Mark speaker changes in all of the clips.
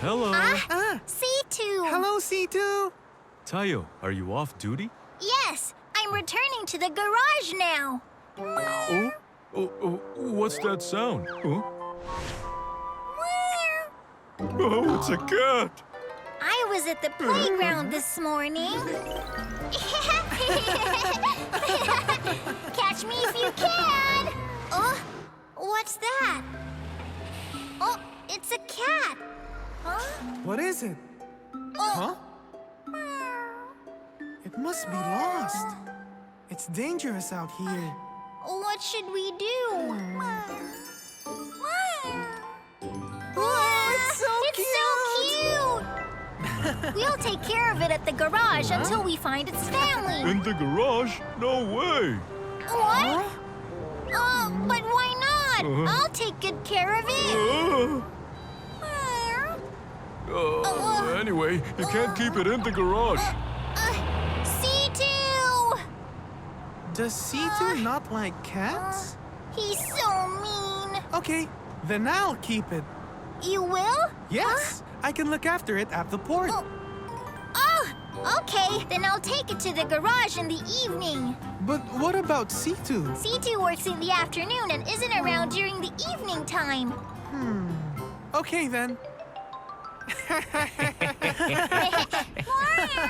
Speaker 1: Hello.
Speaker 2: C2!
Speaker 3: Hello, C2.
Speaker 1: Tayo, are you off duty?
Speaker 2: Yes, I'm returning to the garage now.
Speaker 1: Oh, what's that sound? Oh, oh, it's a cat.
Speaker 2: I was at the playground this morning. Catch me if you can! Oh, what's that? Oh, it's a cat. Huh?
Speaker 3: What is it?
Speaker 2: Oh.
Speaker 3: Huh? It must be lost. It's dangerous out here.
Speaker 2: What should we do?
Speaker 3: It's so
Speaker 2: cute! We'll take care of it at the garage until we find its family.
Speaker 1: In the garage? No way.
Speaker 2: What? But why not? I'll take good care of it.
Speaker 1: Anyway, you can't keep it in the garage.
Speaker 2: C2!
Speaker 3: Does C2 not like cats?
Speaker 2: He's so mean.
Speaker 3: Okay, then I'll keep it.
Speaker 2: You will?
Speaker 3: Yes, I can look after it at the port.
Speaker 2: Oh, okay. Then I'll take it to the garage in the evening.
Speaker 3: But what about C2?
Speaker 2: C2 works in the afternoon and isn't around during the evening time.
Speaker 3: Okay then.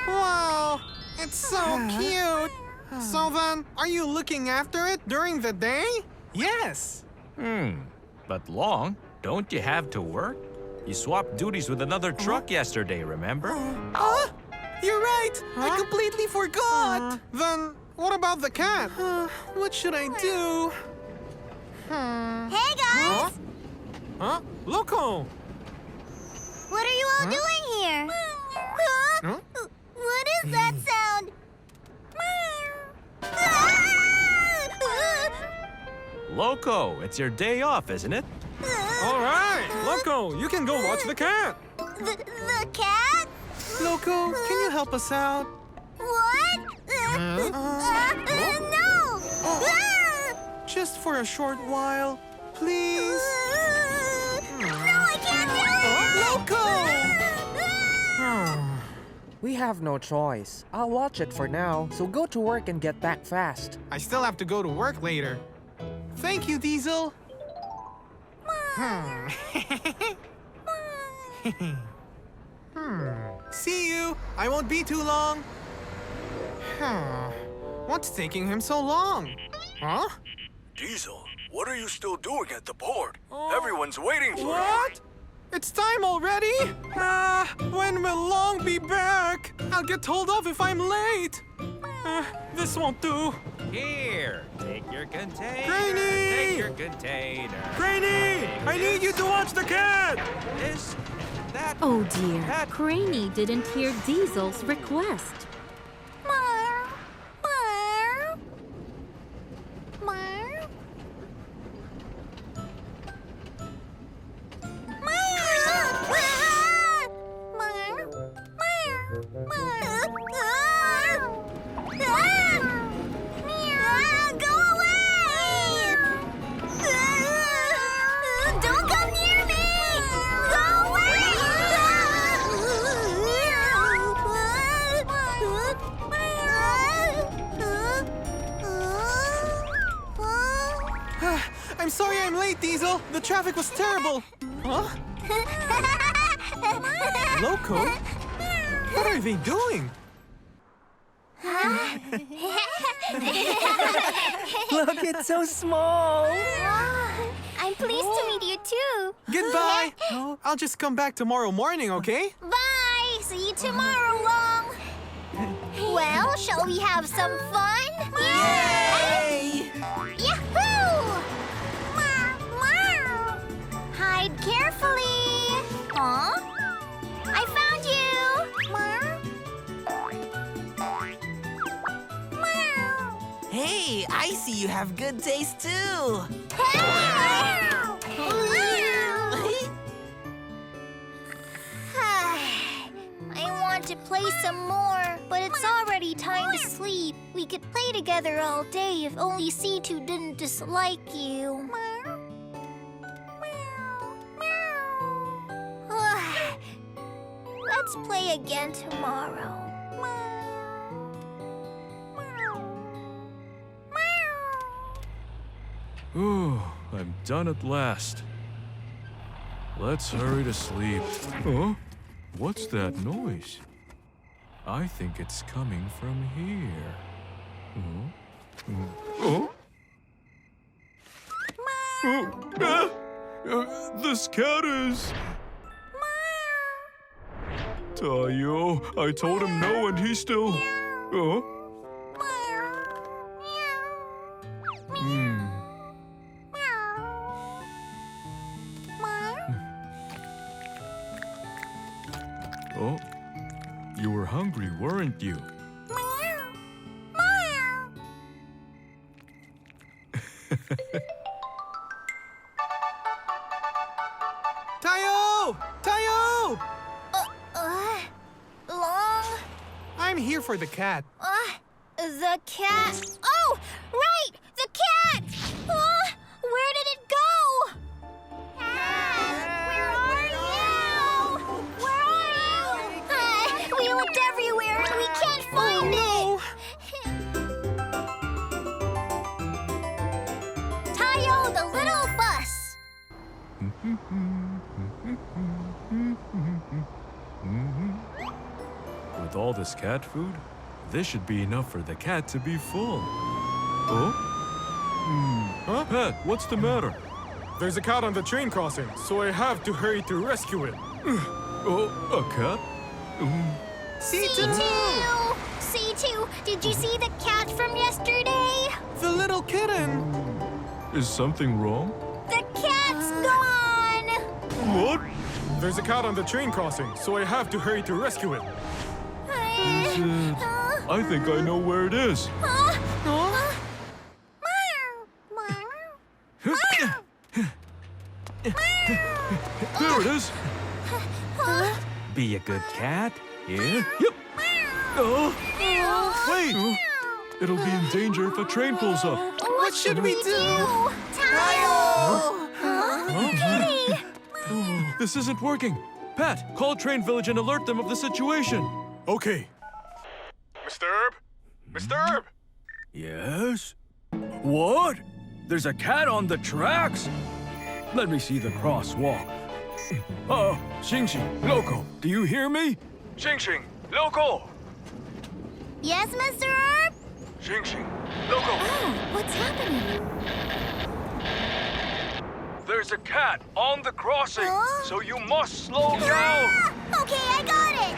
Speaker 3: Wow, it's so cute. So then, are you looking after it during the day? Yes.
Speaker 4: But Long, don't you have to work? You swapped duties with another truck yesterday, remember?
Speaker 3: You're right. I completely forgot. Then, what about the cat? What should I do?
Speaker 2: Hey, guys!
Speaker 3: Huh? Loco!
Speaker 2: What are you all doing here? Huh? What is that sound?
Speaker 4: Loco, it's your day off, isn't it?
Speaker 3: All right, Loco, you can go watch the cat.
Speaker 2: The cat?
Speaker 3: Loco, can you help us out?
Speaker 2: What? No!
Speaker 3: Just for a short while, please.
Speaker 2: No, I can't do it!
Speaker 3: Loco!
Speaker 5: We have no choice. I'll watch it for now, so go to work and get back fast.
Speaker 3: I still have to go to work later. Thank you, Diesel. See you. I won't be too long. What's taking him so long? Huh?
Speaker 1: Diesel, what are you still doing at the port? Everyone's waiting for
Speaker 3: What? It's time already? When will Long be back? I'll get told off if I'm late. This won't do.
Speaker 4: Here, take your container.
Speaker 3: Granny!
Speaker 4: Take your container.
Speaker 3: Granny, I need you to watch the cat.
Speaker 4: This, that.
Speaker 6: Oh dear,
Speaker 4: That-
Speaker 6: Craney didn't hear Diesel's request.
Speaker 2: Go away! Don't come near me! Go away!
Speaker 3: I'm sorry I'm late, Diesel. The traffic was terrible. Huh? Loco? What are they doing?
Speaker 5: Look, it's so small.
Speaker 2: I'm pleased to meet you too.
Speaker 3: Goodbye. I'll just come back tomorrow morning, okay?
Speaker 2: Bye. See you tomorrow, Long. Well, shall we have some fun? Yay! Yahoo! Hide carefully. Huh? I found you.
Speaker 7: Hey, I see you have good taste too.
Speaker 2: I want to play some more, but it's already time to sleep. We could play together all day if only C2 didn't dislike you. Let's play again tomorrow.
Speaker 4: Ooh, I'm done at last. Let's hurry to sleep. Huh? What's that noise? I think it's coming from here. Oh? This cat is... Tayo, I told him no and he still... Oh, you were hungry, weren't you?
Speaker 3: Tayo! Tayo!
Speaker 2: Long?
Speaker 3: I'm here for the cat.
Speaker 2: The cat. Oh, right! The cat! Where did it go? Where are you? Where are you? We looked everywhere and we can't find it. Tayo, the little bus.
Speaker 4: With all this cat food, this should be enough for the cat to be full. Oh?
Speaker 3: Huh?
Speaker 4: Pet, what's the matter?
Speaker 3: There's a cat on the train crossing, so I have to hurry to rescue it.
Speaker 4: Oh, a cat?
Speaker 2: C2! C2, did you see the cat from yesterday?
Speaker 3: The little kitten.
Speaker 4: Is something wrong?
Speaker 2: The cat's gone!
Speaker 4: What?
Speaker 3: There's a cat on the train crossing, so I have to hurry to rescue it.
Speaker 4: I think I know where it is. There it is. Be a good cat. Yeah. Yep. Oh. Wait. It'll be in danger if a train pulls up.
Speaker 2: What should we do? Tayo! Kitty!
Speaker 4: This isn't working. Pat, call Train Village and alert them of the situation.
Speaker 3: Okay. Mr. Herb? Mr. Herb!
Speaker 1: Yes? What? There's a cat on the tracks? Let me see the crosswalk. Xing Xing, Loco, do you hear me? Xing Xing, Loco!
Speaker 2: Yes, Mr. Herb?
Speaker 1: Xing Xing, Loco!
Speaker 2: Oh, what's happening?
Speaker 1: There's a cat on the crossing,
Speaker 2: Huh?
Speaker 1: so you must slow down!
Speaker 2: Okay, I got it!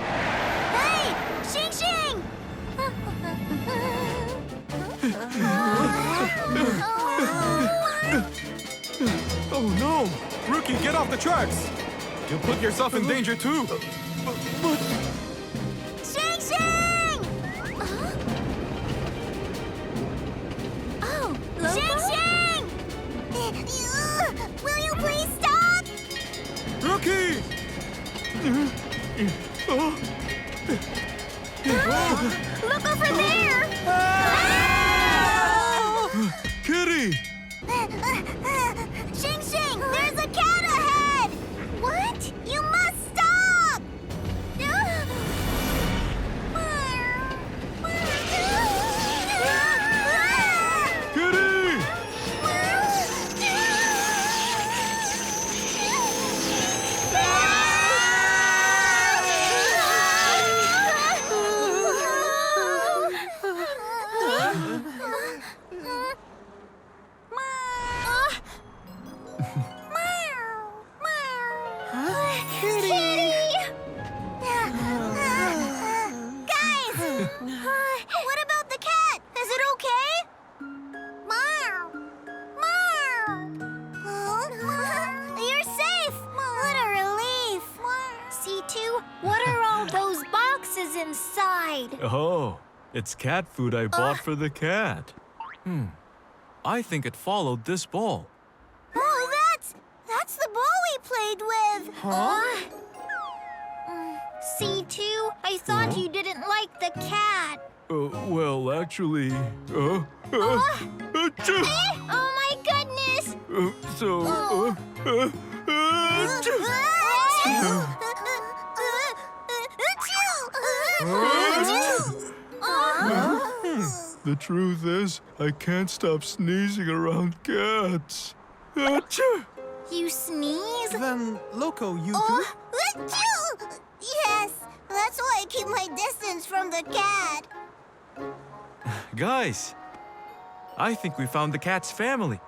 Speaker 2: Hey! Xing Xing!
Speaker 3: Oh no! Rookie, get off the tracks! You'll put yourself in danger too!
Speaker 2: Xing Xing! Oh, Xing Xing! Will you please stop?
Speaker 3: Rookie!
Speaker 2: Look over there!
Speaker 4: Kitty!
Speaker 2: Xing Xing, there's a cat ahead! What? You must stop!
Speaker 4: Kitty!
Speaker 2: What about the cat? Is it okay? Meow. Meow. You're safe. What a relief. C2, what are all those boxes inside?
Speaker 4: Oh, it's cat food I bought for the cat. I think it followed this ball.
Speaker 2: Oh, that's the ball we played with. Huh? C2, I thought you didn't like the cat.
Speaker 4: Well, actually, achoo!
Speaker 2: Oh my goodness!
Speaker 4: The truth is, I can't stop sneezing around cats. Achoo!
Speaker 2: You sneeze?
Speaker 3: Then, Loco, you do?
Speaker 2: Oh, achoo! Yes, that's why I keep my distance from the cat.
Speaker 4: Guys, I think we found the cat's family.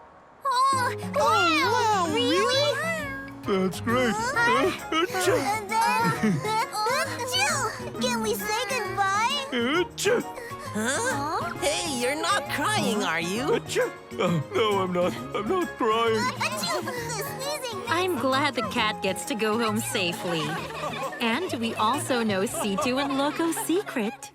Speaker 2: Oh, wow! Really?
Speaker 4: That's great. Achoo!
Speaker 2: And then, achoo! Can we say goodbye?
Speaker 4: Achoo!
Speaker 7: Huh? Hey, you're not crying, are you?
Speaker 4: Achoo! Oh, no, I'm not. I'm not crying.
Speaker 2: Achoo! The sneezing.
Speaker 6: I'm glad the cat gets to go home safely. And we also know C2 and Loco's secret.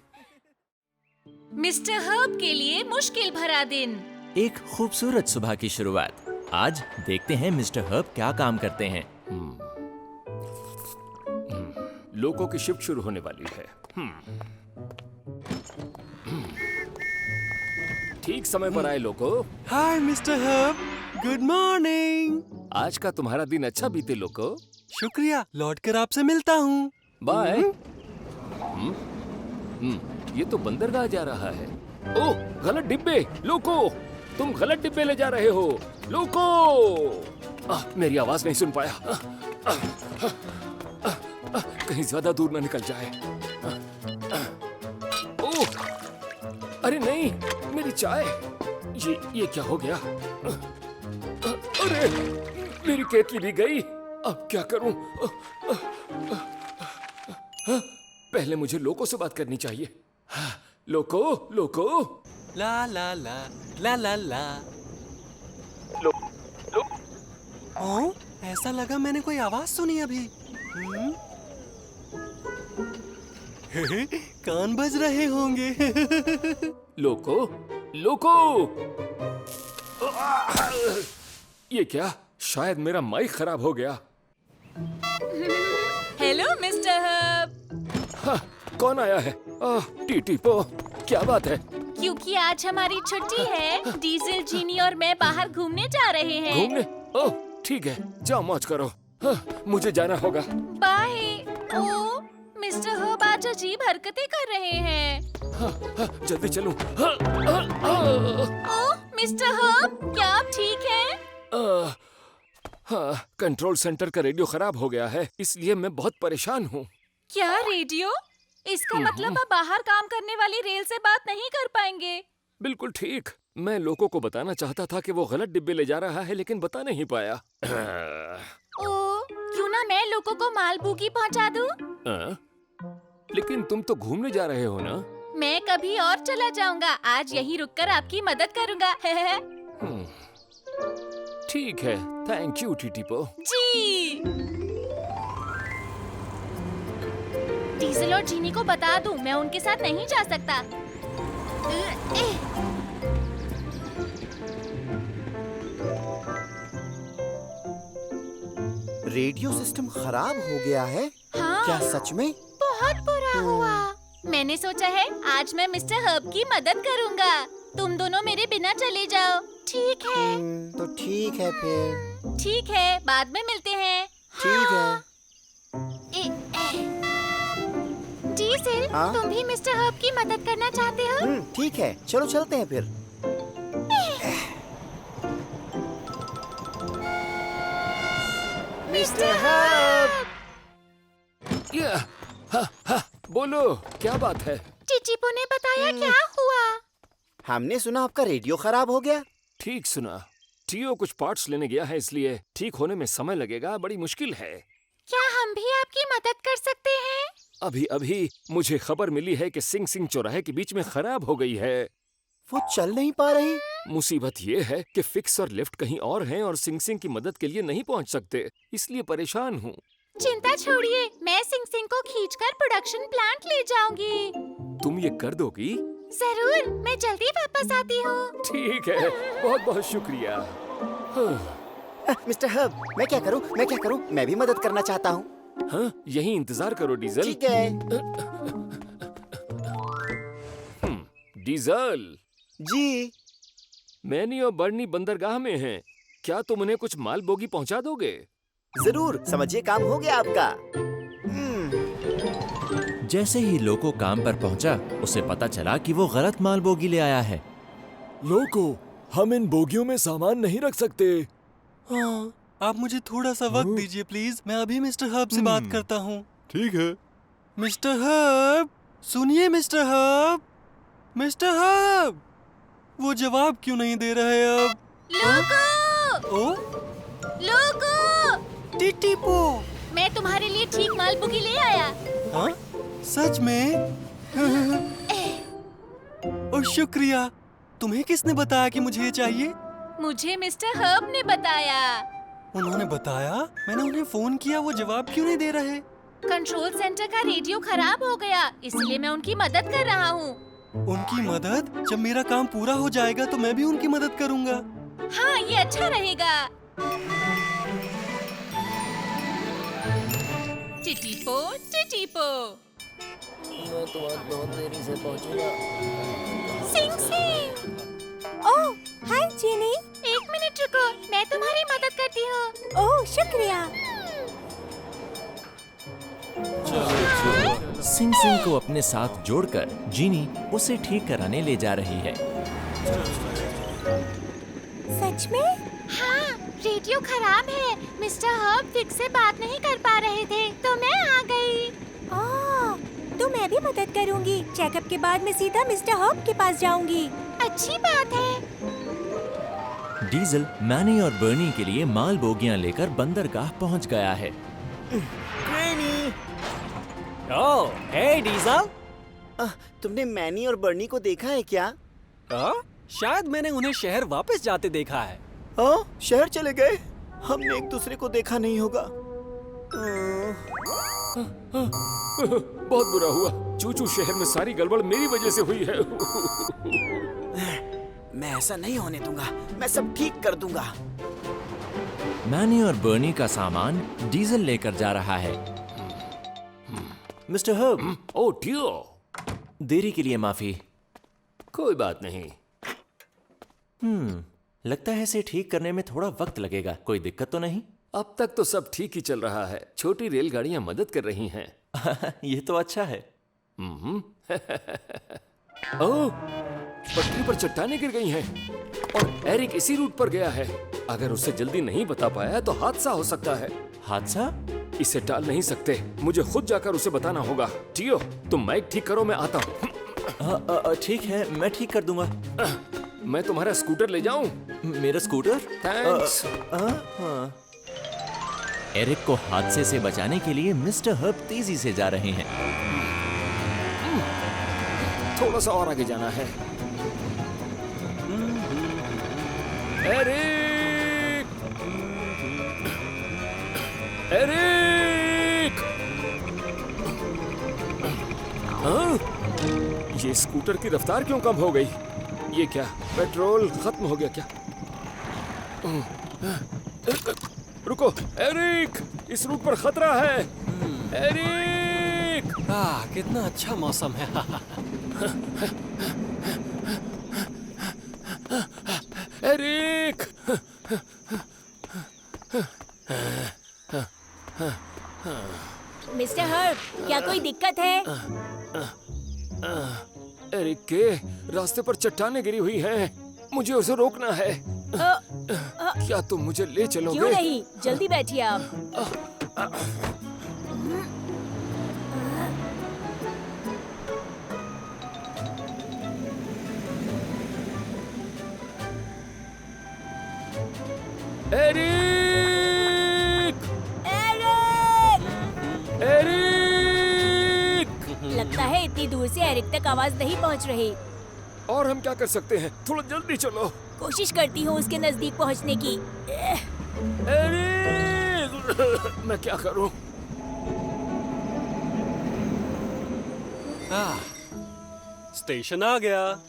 Speaker 8: Mister herb के लिए मुश्किल भरा दिन।
Speaker 9: एक खूबसूरत सुबह की शुरुआत। आज देखते हैं मिस्टर हर्ब क्या काम करते हैं।
Speaker 10: लोगों की शिफ्ट शुरू होने वाली है। ठीक समय पर आए लोगो।
Speaker 3: Hi, Mr. Herb. Good morning.
Speaker 10: आज का तुम्हारा दिन अच्छा बीते लोगो।
Speaker 3: शुक्रिया, लौटकर आपसे मिलता हूँ।
Speaker 10: बाय। ये तो बंदरगाह जा रहा है। ओह, गलत डिब्बे। लोको, तुम गलत डिब्बे ले जा रहे हो। लोको, मेरी आवाज नहीं सुन पाया। कहीं ज्यादा दूर ना निकल जाए। ओह, अरे नहीं, मेरी चाय। ये क्या हो गया? अरे, मेरी केतली भी गई। अब क्या करूं? पहले मुझे लोको से बात करनी चाहिए। लोको, लोको।
Speaker 3: ला ला ला ला ला ला। ओह, ऐसा लगा मैंने कोई आवाज सुनी अभी। कान बज रहे होंगे।
Speaker 10: लोको, लोको। ये क्या? शायद मेरा माइक खराब हो गया।
Speaker 8: Hello mister herb.
Speaker 10: कौन आया है? टीटी पो, क्या बात है?
Speaker 8: क्योंकि आज हमारी छुट्टी है, डीजल, जीनी और मैं बाहर घूमने जा रहे हैं।
Speaker 10: घूमने? ओह, ठीक है, जाओ मौज करो। मुझे जाना होगा।
Speaker 8: बाय। ओह, मिस्टर हर्ब आज अजीब हरकतें कर रहे हैं।
Speaker 10: जल्दी चलूं।
Speaker 8: ओह, मिस्टर हर्ब, क्या आप ठीक हैं?
Speaker 10: हाँ, कंट्रोल सेंटर का रेडियो खराब हो गया है, इसलिए मैं बहुत परेशान हूँ।
Speaker 8: क्या रेडियो? इसका मतलब आप बाहर काम करने वाली रेल से बात नहीं कर पाएंगे।
Speaker 10: बिल्कुल ठीक। मैं लोगों को बताना चाहता था कि वो गलत डिब्बे ले जा रहा है, लेकिन बता नहीं पाया।
Speaker 8: ओह, क्यों ना मैं लोगों को मालबूगी पहुंचा दूं?
Speaker 10: लेकिन तुम तो घूमने जा रहे हो ना?
Speaker 8: मैं कभी और चला जाऊंगा। आज यहीं रुककर आपकी मदद करूंगा।
Speaker 10: ठीक है, थैंक यू टीटीपो।
Speaker 8: जी। डीजल और जीनी को बता दूं, मैं उनके साथ नहीं जा सकता।
Speaker 11: रेडियो सिस्टम खराब हो गया है?
Speaker 8: हाँ,
Speaker 11: क्या सच में?
Speaker 8: बहुत बुरा हुआ। मैंने सोचा है आज मैं मिस्टर हर्ब की मदद करूंगा। तुम दोनों मेरे बिना चले जाओ, ठीक है?
Speaker 11: तो ठीक है फिर।
Speaker 8: ठीक है, बाद में मिलते हैं।
Speaker 11: ठीक है।
Speaker 8: डीजल,
Speaker 11: हाँ?
Speaker 8: तुम भी मिस्टर हर्ब की मदद करना चाहते हो?
Speaker 11: ठीक है, चलो चलते हैं फिर।
Speaker 8: Mister herb!
Speaker 10: बोलो, क्या बात है?
Speaker 8: चिचिपो ने बताया क्या हुआ?
Speaker 11: हमने सुना आपका रेडियो खराब हो गया।
Speaker 10: ठीक सुना। टीओ कुछ पार्ट्स लेने गया है, इसलिए ठीक होने में समय लगेगा। बड़ी मुश्किल है।
Speaker 8: क्या हम भी आपकी मदद कर सकते हैं?
Speaker 10: अभी मुझे खबर मिली है कि सिंग सिंग चौराहे के बीच में खराब हो गई है।
Speaker 11: वो चल नहीं पा रही।
Speaker 10: मुसीबत ये है कि फिक्स और लिफ्ट कहीं और हैं और सिंग सिंग की मदद के लिए नहीं पहुंच सकते, इसलिए परेशान हूँ।
Speaker 8: चिंता छोड़िए, मैं सिंग सिंग को खींचकर प्रोडक्शन प्लांट ले जाऊंगी।
Speaker 10: तुम ये कर दोगी?
Speaker 8: जरूर, मैं जल्दी वापस आती हूँ।
Speaker 10: ठीक है, बहुत बहुत शुक्रिया।
Speaker 11: मिस्टर हर्ब, मैं क्या करूँ? मैं भी मदद करना चाहता हूँ।
Speaker 10: हाँ, यहीं इंतजार करो डीजल।
Speaker 11: ठीक है।
Speaker 10: डीजल
Speaker 11: जी।
Speaker 10: मैनी और बर्नी बंदरगाह में हैं। क्या तुम उन्हें कुछ माल बोगी पहुंचा दोगे?
Speaker 11: जरूर, समझिए काम हो गया आपका।
Speaker 9: जैसे ही लोको काम पर पहुंचा, उसे पता चला कि वो गलत माल बोगी ले आया है।
Speaker 4: लोको, हम इन बोगियों में सामान नहीं रख सकते।
Speaker 3: हाँ, आप मुझे थोड़ा सा वक्त दीजिए प्लीज। मैं अभी मिस्टर हर्ब से बात करता हूँ।
Speaker 4: ठीक है।
Speaker 3: मिस्टर हर्ब, सुनिए मिस्टर हर्ब। मिस्टर हर्ब, वो जवाब क्यों नहीं दे रहे अब?
Speaker 8: लोगो!
Speaker 3: ओ,
Speaker 8: लोगो!
Speaker 3: टिटिपो।
Speaker 8: मैं तुम्हारे लिए ठीक माल बुगी ले आया।
Speaker 3: हाँ? सच में? और शुक्रिया। तुम्हें किसने बताया कि मुझे ये चाहिए?
Speaker 8: मुझे मिस्टर हर्ब ने बताया।
Speaker 3: उन्होंने बताया? मैंने उन्हें फोन किया, वो जवाब क्यों नहीं दे रहे?
Speaker 8: कंट्रोल सेंटर का रेडियो खराब हो गया, इसलिए मैं उनकी मदद कर रहा हूँ।
Speaker 3: उनकी मदद? जब मेरा काम पूरा हो जाएगा तो मैं भी उनकी मदद करूँगा।
Speaker 8: हाँ, ये अच्छा रहेगा। टिटिपो, टिटिपो।
Speaker 5: मैं तो आज बहुत देरी से पहुंचूंगा।
Speaker 8: सिंग सिंग।
Speaker 2: ओह, हाय जीनी।
Speaker 8: एक मिनट रुको, मैं तुम्हारी मदद करती हूँ।
Speaker 2: ओह, शुक्रिया।
Speaker 9: सिंग सिंग को अपने साथ जोड़कर जीनी उसे ठीक कराने ले जा रही है।
Speaker 2: सच में?
Speaker 8: हाँ, रेडियो खराब है। मिस्टर हर्ब फिक्स से बात नहीं कर पा रहे थे, तो मैं आ गई।
Speaker 2: तो मैं भी मदद करूंगी। चेकअप के बाद मैं सीधा मिस्टर हर्ब के पास जाऊंगी।
Speaker 8: अच्छी बात है।
Speaker 9: डीजल मैनी और बर्नी के लिए माल बोगियां लेकर बंदरगाह पहुंच गया है।
Speaker 5: ओह, हे डीजल।
Speaker 11: तुमने मैनी और बर्नी को देखा है क्या?
Speaker 3: शायद मैंने उन्हें शहर वापस जाते देखा है।
Speaker 11: शहर चले गए? हमने एक दूसरे को देखा नहीं होगा।
Speaker 10: बहुत बुरा हुआ। चूचू शहर में सारी गड़बड़ मेरी वजह से हुई है।
Speaker 11: मैं ऐसा नहीं होने दूंगा। मैं सब ठीक कर दूंगा।
Speaker 9: मैनी और बर्नी का सामान डीजल लेकर जा रहा है। मिस्टर हर्ब,
Speaker 10: ओह डियर,
Speaker 9: देरी के लिए माफी।
Speaker 10: कोई बात नहीं।
Speaker 9: लगता है इसे ठीक करने में थोड़ा वक्त लगेगा। कोई दिक्कत तो नहीं?
Speaker 10: अब तक तो सब ठीक ही चल रहा है। छोटी रेलगाड़ियां मदद कर रही हैं।
Speaker 9: ये तो अच्छा है।
Speaker 10: ओह, पटरी पर चट्टानें गिर गई हैं और एरिक इसी रूट पर गया है। अगर उसे जल्दी नहीं बता पाया तो हादसा हो सकता है।
Speaker 9: हादसा?
Speaker 10: इसे टाल नहीं सकते। मुझे खुद जाकर उसे बताना होगा। टियो, तुम माइक ठीक करो, मैं आता हूँ।
Speaker 9: ठीक है, मैं ठीक कर दूंगा।
Speaker 10: मैं तुम्हारा स्कूटर ले जाऊं?
Speaker 9: मेरा स्कूटर?
Speaker 10: थैंक्स।
Speaker 9: एरिक को हादसे से बचाने के लिए मिस्टर हर्ब तेजी से जा रहे हैं।
Speaker 10: थोड़ा सा और आगे जाना है। एरिक! एरिक! हाँ? ये स्कूटर की रफ्तार क्यों कम हो गई? ये क्या, पेट्रोल खत्म हो गया क्या? रुको, एरिक! इस रूट पर खतरा है। एरिक!
Speaker 3: कितना अच्छा मौसम है।
Speaker 10: एरिक!
Speaker 2: मिस्टर हर्ब, क्या कोई दिक्कत है?
Speaker 10: एरिक के रास्ते पर चट्टानें गिरी हुई हैं। मुझे उसे रोकना है। क्या तुम मुझे ले चलोगे?
Speaker 2: क्यों नहीं, जल्दी बैठिए आप।
Speaker 10: एरिक! एरिक!
Speaker 2: लगता है इतनी दूर से एरिक तक आवाज नहीं पहुंच रही।
Speaker 10: और हम क्या कर सकते हैं? थोड़ा जल्दी चलो।
Speaker 2: कोशिश करती हूँ उसके नजदीक पहुँचने की।
Speaker 10: एरिक! मैं क्या करूं?
Speaker 3: स्टेशन आ गया।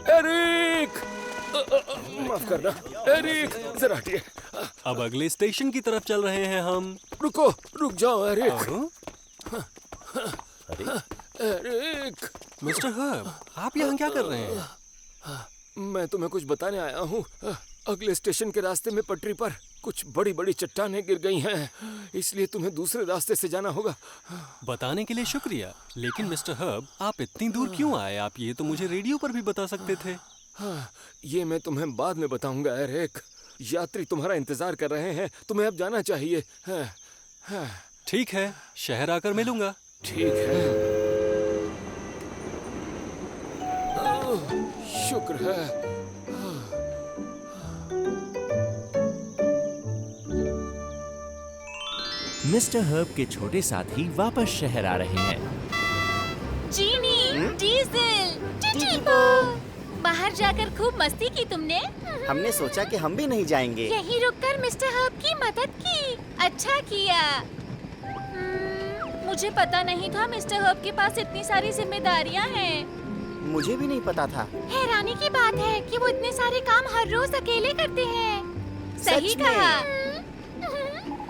Speaker 10: एरिक! माफ करना, एरिक, जरा हटिए।
Speaker 3: अब अगले स्टेशन की तरफ चल रहे हैं हम।
Speaker 10: रुको, रुक जाओ एरिक। एरिक!
Speaker 3: मिस्टर हर्ब, आप यहाँ क्या कर रहे हैं?
Speaker 10: मैं तुम्हें कुछ बताने आया हूँ। अगले स्टेशन के रास्ते में पटरी पर कुछ बड़ी बड़ी चट्टानें गिर गई हैं, इसलिए तुम्हें दूसरे रास्ते से जाना होगा।
Speaker 12: बताने के लिए शुक्रिया, लेकिन मिस्टर हर्ब आप इतनी दूर क्यों आए? आप ये तो मुझे रेडियो पर भी बता सकते थे।
Speaker 10: हाँ, ये मैं तुम्हें बाद में बताऊंगा एरिक। यात्री तुम्हारा इंतजार कर रहे हैं, तुम्हें अब जाना चाहिए।
Speaker 12: ठीक है, शहर आकर मिलूंगा।
Speaker 10: ठीक है। शुक्र है।
Speaker 9: मिस्टर हर्ब के छोटे साथी वापस शहर आ रहे हैं।
Speaker 8: जीनी, डीजल, टिटिपो, बाहर जाकर खूब मस्ती की तुमने?
Speaker 11: हमने सोचा कि हम भी नहीं जाएंगे।
Speaker 8: यहीं रुककर मिस्टर हर्ब की मदद की। अच्छा किया। मुझे पता नहीं था मिस्टर हर्ब के पास इतनी सारी जिम्मेदारियां हैं।
Speaker 11: मुझे भी नहीं पता था।
Speaker 8: हैरानी की बात है कि वो इतने सारे काम हर रोज अकेले करते हैं। सही कहा।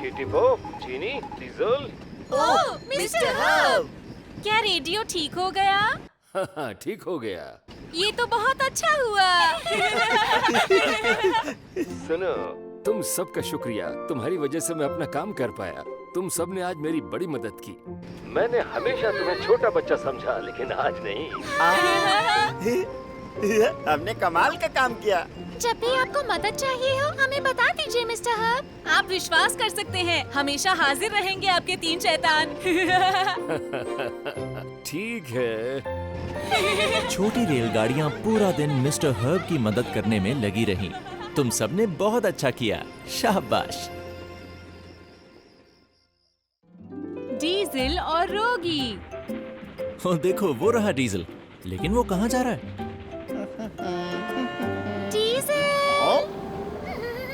Speaker 10: टिटिपो, जीनी, डीजल।
Speaker 8: ओह, मिस्टर हर्ब, क्या रेडियो ठीक हो गया?
Speaker 10: हाँ, ठीक हो गया।
Speaker 8: ये तो बहुत अच्छा हुआ।
Speaker 10: सुनो, तुम सबका शुक्रिया। तुम्हारी वजह से मैं अपना काम कर पाया। तुम सब ने आज मेरी बड़ी मदद की। मैंने हमेशा तुम्हें छोटा बच्चा समझा, लेकिन आज नहीं।
Speaker 11: हमने कमाल का काम किया।
Speaker 8: जब भी आपको मदद चाहिए हो, हमें बता दीजिए मिस्टर हर्ब। आप विश्वास कर सकते हैं, हमेशा हाजिर रहेंगे आपके 3 शैतान।
Speaker 10: ठीक है।
Speaker 9: छोटी रेलगाड़ियां पूरा दिन मिस्टर हर्ब की मदद करने में लगी रहीं। तुम सबने बहुत अच्छा किया, शाबाश।
Speaker 8: डीजल और रोगी।
Speaker 9: ओ देखो, वो रहा डीजल। लेकिन वो कहाँ जा रहा है?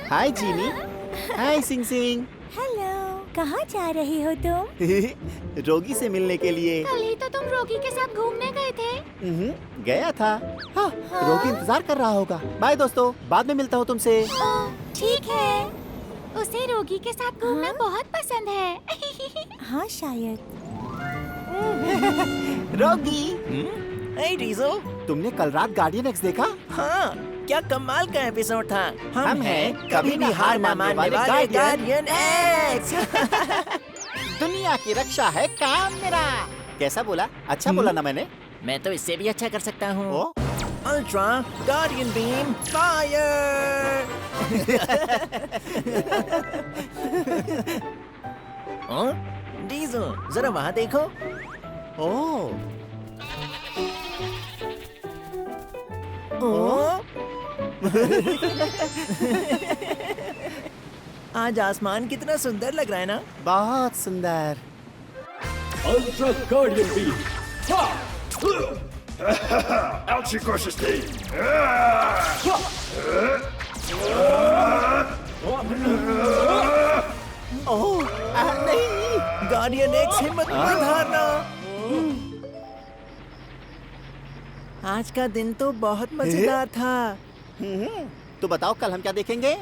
Speaker 11: हाय जीनी। हाय सिंग सिंग।
Speaker 2: हेलो, कहाँ जा रही हो तुम?
Speaker 11: रोगी से मिलने के लिए।
Speaker 8: कल ही तो तुम रोगी के साथ घूमने गए थे।
Speaker 11: गया था। हाँ, रोगी इंतजार कर रहा होगा। बाय दोस्तों, बाद में मिलता हूँ तुमसे।
Speaker 2: ठीक है।
Speaker 8: उसे रोगी के साथ घूमना बहुत पसंद है।
Speaker 2: हाँ शायद।
Speaker 11: रोगी।
Speaker 5: हे डीजल,
Speaker 11: तुमने कल रात गार्डियन एक्स देखा?
Speaker 5: हाँ, क्या कमाल का एपिसोड था।
Speaker 11: हम हैं कभी भी हार ना मानने वाले
Speaker 5: गार्डियन एक्स।
Speaker 11: दुनिया की रक्षा है काम मेरा। कैसा बोला? अच्छा बोला ना मैंने?
Speaker 5: मैं तो इससे भी अच्छा कर सकता हूँ।
Speaker 11: ओ?
Speaker 5: Ultra guardian beam fire. Diesel, जरा वहाँ देखो।
Speaker 11: ओह,
Speaker 5: आज आसमान कितना सुंदर लग रहा है ना?
Speaker 11: बहुत सुंदर।
Speaker 10: Ultra guardian beam.
Speaker 13: Ouchie cautious
Speaker 11: ओह, नहीं।
Speaker 5: गार्डियन एक्स, हिम्मत मत हारना। आज का दिन तो बहुत मजेदार था।
Speaker 11: तो बताओ कल हम क्या देखेंगे?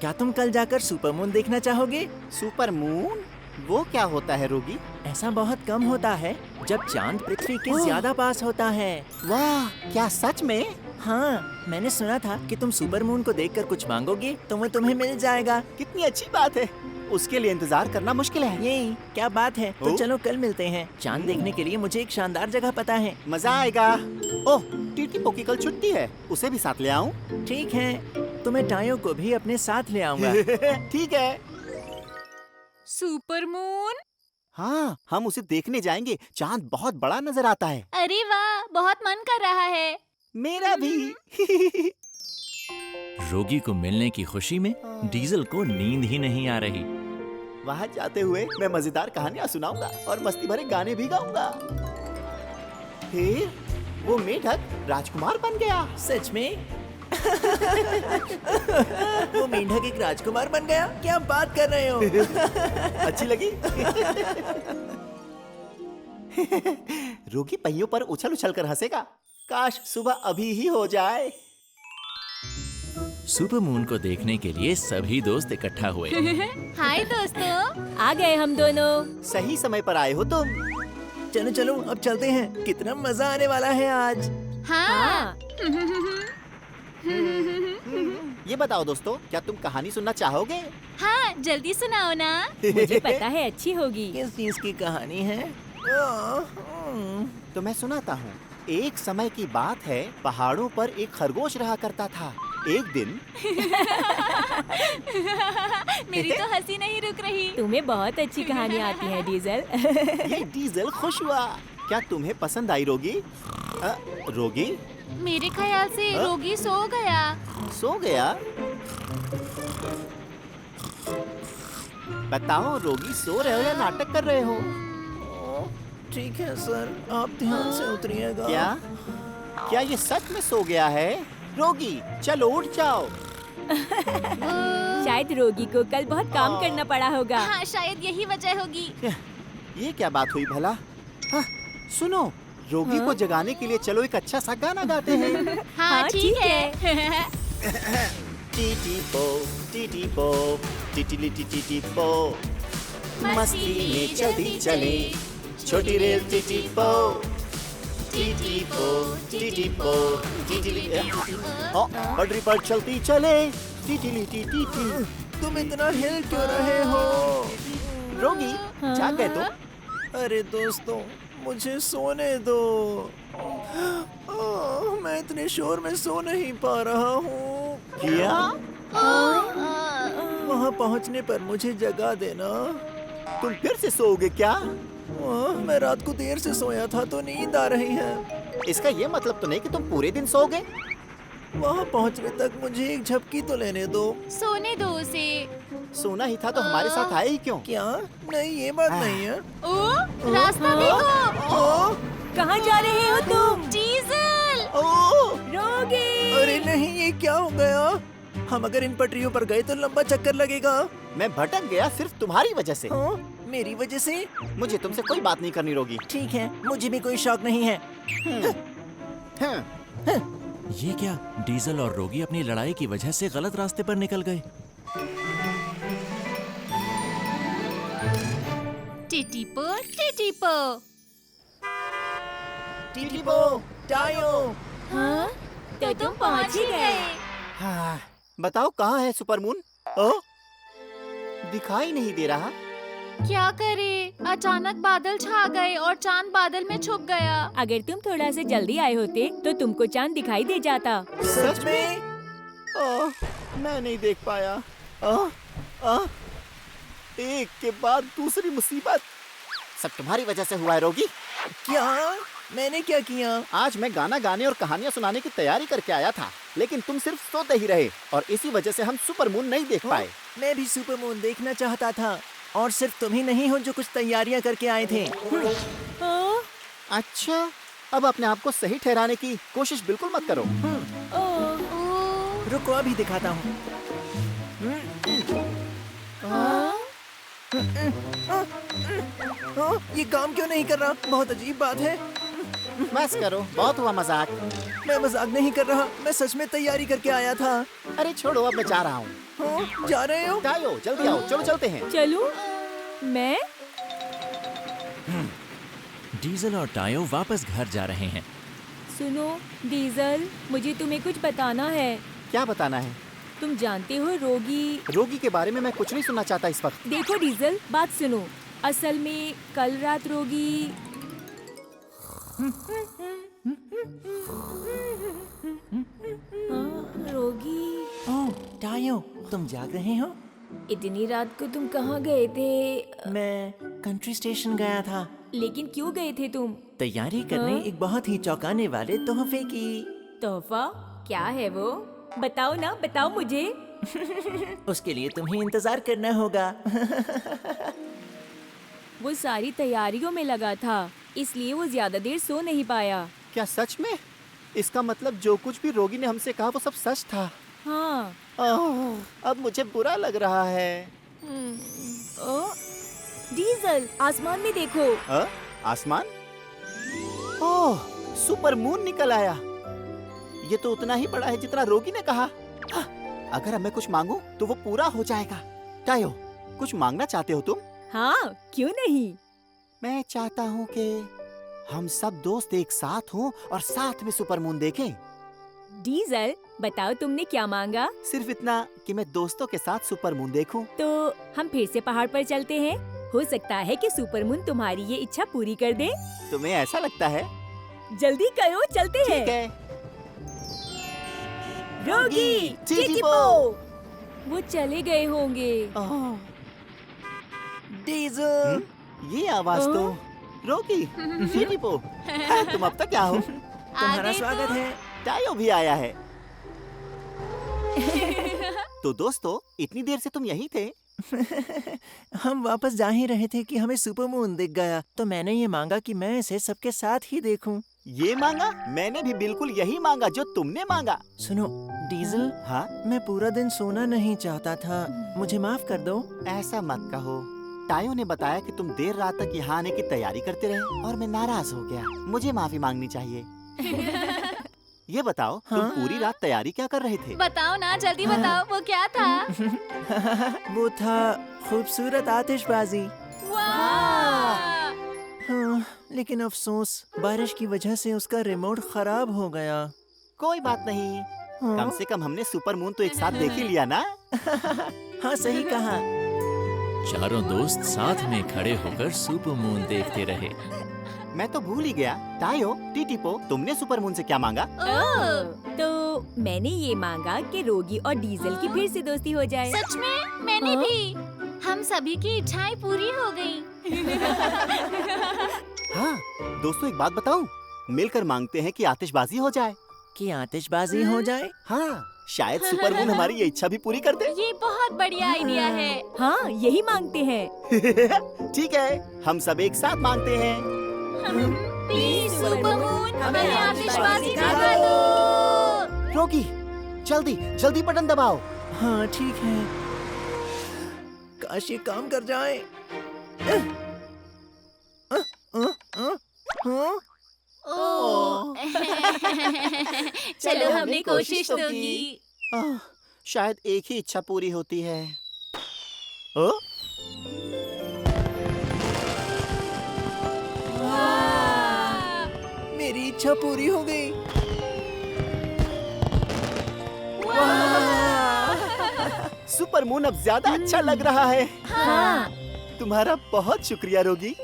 Speaker 5: क्या तुम कल जाकर सुपर मून देखना चाहोगे?
Speaker 11: Super moon? वो क्या होता है रोगी?
Speaker 5: ऐसा बहुत कम होता है जब चांद पृथ्वी के ज्यादा पास होता है।
Speaker 11: वाह, क्या सच में?
Speaker 5: हाँ, मैंने सुना था कि तुम सुपर मून को देखकर कुछ मांगोगे तो वो तुम्हें मिल जाएगा।
Speaker 11: कितनी अच्छी बात है। उसके लिए इंतजार करना मुश्किल है।
Speaker 5: यही क्या बात है। तो चलो कल मिलते हैं। चांद देखने के लिए मुझे एक शानदार जगह पता है।
Speaker 11: मजा आएगा। ओह, टिटिपो की कल छुट्टी है, उसे भी साथ ले आऊं?
Speaker 5: ठीक है, तुम्हें टायो को भी अपने साथ ले आऊंगा।
Speaker 11: ठीक है।
Speaker 8: Super moon?
Speaker 11: हाँ, हम उसे देखने जाएंगे। चांद बहुत बड़ा नजर आता है।
Speaker 8: अरे वाह, बहुत मन कर रहा है।
Speaker 11: मेरा भी।
Speaker 9: रोगी को मिलने की खुशी में डीजल को नींद ही नहीं आ रही।
Speaker 11: वहाँ जाते हुए मैं मजेदार कहानियाँ सुनाऊंगा और मस्ती भरे गाने भी गाऊंगा। फिर वो मेढक राजकुमार बन गया।
Speaker 5: सच में? वो मेंढक एक राजकुमार बन गया? क्या बात कर रहे हो?
Speaker 11: अच्छी लगी? रोगी पहियों पर उछल उछल कर हंसेगा। काश सुबह अभी ही हो जाए।
Speaker 9: सुपर मून को देखने के लिए सभी दोस्त इकट्ठा हुए।
Speaker 8: हाय दोस्तों,
Speaker 2: आ गए हम दोनों।
Speaker 11: सही समय पर आए हो तुम।
Speaker 5: चलो चलो अब चलते हैं। कितना मजा आने वाला है आज।
Speaker 8: हाँ।
Speaker 11: ये बताओ दोस्तों, क्या तुम कहानी सुनना चाहोगे?
Speaker 8: हाँ, जल्दी सुनाओ ना।
Speaker 14: मुझे पता है अच्छी होगी।
Speaker 9: किस चीज की कहानी है?
Speaker 11: तो मैं सुनाता हूँ। एक समय की बात है, पहाड़ों पर एक खरगोश रहा करता था। एक दिन
Speaker 8: मेरी तो हंसी नहीं रुक रही।
Speaker 14: तुम्हें बहुत अच्छी कहानी आती है डीजल।
Speaker 11: ये डीजल खुश हुआ। क्या तुम्हें पसंद आई रोगी? रोगी?
Speaker 8: मेरे ख्याल से रोगी सो गया।
Speaker 11: सो गया? बताओ, रोगी सो रहे हो या नाटक कर रहे हो?
Speaker 9: ठीक है सर, आप ध्यान से उतरिएगा।
Speaker 11: क्या ये सच में सो गया है? रोगी, चलो उठ जाओ।
Speaker 14: शायद रोगी को कल बहुत काम करना पड़ा होगा।
Speaker 8: हाँ, शायद यही वजह होगी।
Speaker 11: ये क्या बात हुई भला? सुनो, रोगी को जगाने के लिए चलो एक अच्छा सा गाना गाते हैं।
Speaker 8: हाँ, ठीक है।
Speaker 11: टीटी पो, टीटी पो, टीटी टीटी पो, मस्ती में चलती चले छोटी रेल टीटी पो, टीटी पो, टीटी पो, पटरी पर चलती चले टीटी टीटी।
Speaker 9: तुम इतना हिल क्यों रहे हो?
Speaker 11: रोगी, जाग गए तो?
Speaker 9: अरे दोस्तों, मुझे सोने दो। मैं इतने शोर में सो नहीं पा रहा हूँ।
Speaker 11: क्या?
Speaker 9: वहाँ पहुँचने पर मुझे जगा देना।
Speaker 11: तुम फिर से सोओगे क्या?
Speaker 9: मैं रात को देर से सोया था तो नींद आ रही है।
Speaker 11: इसका ये मतलब तो नहीं कि तुम पूरे दिन सोओगे?
Speaker 9: वहाँ पहुँचने तक मुझे एक झपकी तो लेने दो।
Speaker 8: सोने दो उसे।
Speaker 11: सोना ही था तो हमारे साथ आए ही क्यों?
Speaker 9: क्या? नहीं, ये बात नहीं है।
Speaker 8: ओ, रास्ता देखो।
Speaker 14: कहाँ जा रहे हो तुम?
Speaker 8: डीजल।
Speaker 14: रोगी।
Speaker 9: अरे नहीं, ये क्या हो गया? हम अगर इन पटरियों पर गए तो लंबा चक्कर लगेगा।
Speaker 11: मैं भटक गया सिर्फ तुम्हारी वजह से।
Speaker 9: मेरी वजह से?
Speaker 11: मुझे तुमसे कोई बात नहीं करनी रोगी।
Speaker 9: ठीक है, मुझे भी कोई शौक नहीं है।
Speaker 15: ये क्या? डीजल और रोगी अपनी लड़ाई की वजह से गलत रास्ते पर निकल गए।
Speaker 8: टिटिपो, टिटिपो,
Speaker 11: टिटिपो, टायो।
Speaker 8: हाँ, तो तुम पहुँच ही गए।
Speaker 11: हाँ, बताओ कहाँ है सुपरमून? दिखाई नहीं दे रहा।
Speaker 8: क्या करे? अचानक बादल छा गए और चांद बादल में छुप गया।
Speaker 14: अगर तुम थोड़ा से जल्दी आए होते तो तुमको चांद दिखाई दे जाता।
Speaker 11: सच में? मैं नहीं देख पाया। एक के बाद दूसरी मुसीबत। सब तुम्हारी वजह से हुआ है रोगी।
Speaker 9: क्या? मैंने क्या किया?
Speaker 11: आज मैं गाना गाने और कहानियाँ सुनाने की तैयारी करके आया था, लेकिन तुम सिर्फ सोते ही रहे और इसी वजह से हम सुपरमून नहीं देख पाए।
Speaker 9: मैं भी सुपरमून देखना चाहता था और सिर्फ तुम ही नहीं हो जो कुछ तैयारियां करके आए थे।
Speaker 11: अच्छा, अब अपने आप को सही ठहराने की कोशिश बिल्कुल मत करो।
Speaker 9: रुको, अभी दिखाता हूँ। ये काम क्यों नहीं कर रहा? बहुत अजीब बात है।
Speaker 11: बस करो, बहुत हुआ मजाक।
Speaker 9: मैं मजाक नहीं कर रहा, मैं सच में तैयारी करके आया था।
Speaker 11: अरे छोड़ो, अब मैं जा रहा हूँ।
Speaker 9: जा रहे हो?
Speaker 11: टायो, जल्दी आओ, चलो चलते हैं।
Speaker 14: चलूं? मैं?
Speaker 15: डीजल और टायो वापस घर जा रहे हैं।
Speaker 14: सुनो डीजल, मुझे तुम्हें कुछ बताना है।
Speaker 11: क्या बताना है?
Speaker 14: तुम जानते हो रोगी
Speaker 11: के बारे में मैं कुछ नहीं सुनना चाहता इस वक्त।
Speaker 14: देखो डीजल, बात सुनो। असल में कल रात रोगी रोगी।
Speaker 9: ओह टायो, तुम जाग रहे हो?
Speaker 14: इतनी रात को तुम कहाँ गए थे?
Speaker 9: मैं कंट्री स्टेशन गया था।
Speaker 14: लेकिन क्यों गए थे तुम?
Speaker 9: तैयारी करने एक बहुत ही चौंकाने वाले तोहफे की।
Speaker 14: तोहफा? क्या है वो? बताओ ना, बताओ मुझे।
Speaker 9: उसके लिए तुम्हें इंतजार करना होगा।
Speaker 14: वो सारी तैयारियों में लगा था, इसलिए वो ज्यादा देर सो नहीं पाया।
Speaker 11: क्या सच में? इसका मतलब जो कुछ भी रोगी ने हमसे कहा वो सब सच था।
Speaker 14: हाँ।
Speaker 11: अब मुझे बुरा लग रहा है।
Speaker 14: डीजल, आसमान में देखो।
Speaker 11: आसमान? ओह, सुपर मून निकल आया। ये तो उतना ही बड़ा है जितना रोगी ने कहा। अगर अब मैं कुछ मांगूं तो वो पूरा हो जाएगा। टायो, कुछ मांगना चाहते हो तुम?
Speaker 14: हाँ, क्यों नहीं।
Speaker 11: मैं चाहता हूँ कि हम सब दोस्त एक साथ हों और साथ में सुपर मून देखें।
Speaker 14: डीजल, बताओ तुमने क्या मांगा?
Speaker 11: सिर्फ इतना कि मैं दोस्तों के साथ सुपर मून देखूं।
Speaker 14: तो हम फिर से पहाड़ पर चलते हैं। हो सकता है कि सुपर मून तुम्हारी ये इच्छा पूरी कर दे।
Speaker 11: तुम्हें ऐसा लगता है?
Speaker 14: जल्दी करो, चलते हैं।
Speaker 11: ठीक है।
Speaker 14: रोगी,
Speaker 11: टीटीपो।
Speaker 14: वो चले गए होंगे।
Speaker 11: डीजल, ये आवाज तो रोगी, टीटीपो। तुम अब तक क्या हो?
Speaker 5: तुम्हारा स्वागत है।
Speaker 11: टायो भी आया है। तो दोस्तों, इतनी देर से तुम यहीं थे?
Speaker 5: हम वापस जा ही रहे थे कि हमें सुपर मून दिख गया, तो मैंने ये मांगा कि मैं इसे सबके साथ ही देखूं।
Speaker 11: ये मांगा? मैंने भी बिल्कुल यही मांगा जो तुमने मांगा।
Speaker 5: सुनो डीजल,
Speaker 11: हाँ?
Speaker 5: मैं पूरा दिन सोना नहीं चाहता था, मुझे माफ कर दो।
Speaker 11: ऐसा मत कहो। टायो ने बताया कि तुम देर रात तक यहाँ आने की तैयारी करते रहे और मैं नाराज हो गया। मुझे माफी मांगनी चाहिए। ये बताओ, तुम पूरी रात तैयारी क्या कर रहे थे?
Speaker 8: बताओ ना, जल्दी बताओ, वो क्या था?
Speaker 5: वो था खूबसूरत आतिशबाजी। हाँ, लेकिन अफसोस बारिश की वजह से उसका रिमोट खराब हो गया।
Speaker 11: कोई बात नहीं, कम से कम हमने सुपर मून तो एक साथ देख ही लिया ना।
Speaker 5: हाँ, सही कहा।
Speaker 9: चारों दोस्त साथ में खड़े होकर सुपर मून देखते रहे।
Speaker 11: मैं तो भूल ही गया। टायो, टीटीपो, तुमने सुपर मून से क्या मांगा?
Speaker 14: तो मैंने ये मांगा कि रोगी और डीजल की फिर से दोस्ती हो जाए।
Speaker 8: सच में? मैंने भी। हम सभी की इच्छाएं पूरी हो गयी।
Speaker 11: हाँ, दोस्तों एक बात बताऊं? मिलकर मांगते हैं कि आतिशबाजी हो जाए।
Speaker 5: कि आतिशबाजी हो जाए?
Speaker 11: हाँ, शायद सुपर मून हमारी ये इच्छा भी पूरी कर दे।
Speaker 8: ये बहुत बढ़िया आइडिया है।
Speaker 14: हाँ, यही मांगते हैं।
Speaker 11: ठीक है, हम सब एक साथ मांगते हैं।
Speaker 8: प्लीज सुपर मून, हमें आतिशबाजी दिखा दो।
Speaker 11: रोगी, जल्दी जल्दी बटन दबाओ।
Speaker 5: हाँ ठीक है, काश ये काम कर जाए।
Speaker 8: चलो, हमने कोशिश तो की।
Speaker 11: शायद एक ही इच्छा पूरी होती है।
Speaker 5: मेरी इच्छा पूरी हो गई।
Speaker 11: सुपर मून अब ज्यादा अच्छा लग रहा है।
Speaker 14: हाँ।
Speaker 11: तुम्हारा बहुत शुक्रिया रोगी।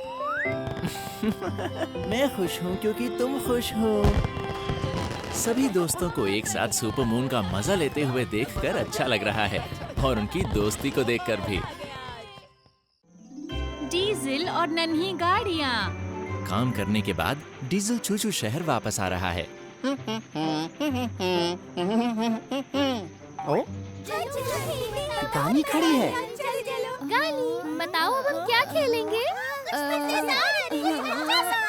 Speaker 5: मैं खुश हूँ क्योंकि तुम खुश हो।
Speaker 9: सभी दोस्तों को एक साथ सुपर मून का मजा लेते हुए देखकर अच्छा लग रहा है और उनकी दोस्ती को देखकर भी।
Speaker 8: डीजल और नन्ही गाड़ियाँ।
Speaker 9: काम करने के बाद डीजल चूचू शहर वापस आ रहा है।
Speaker 11: गानी खड़ी है।
Speaker 8: गानी, बताओ अब हम क्या खेलेंगे?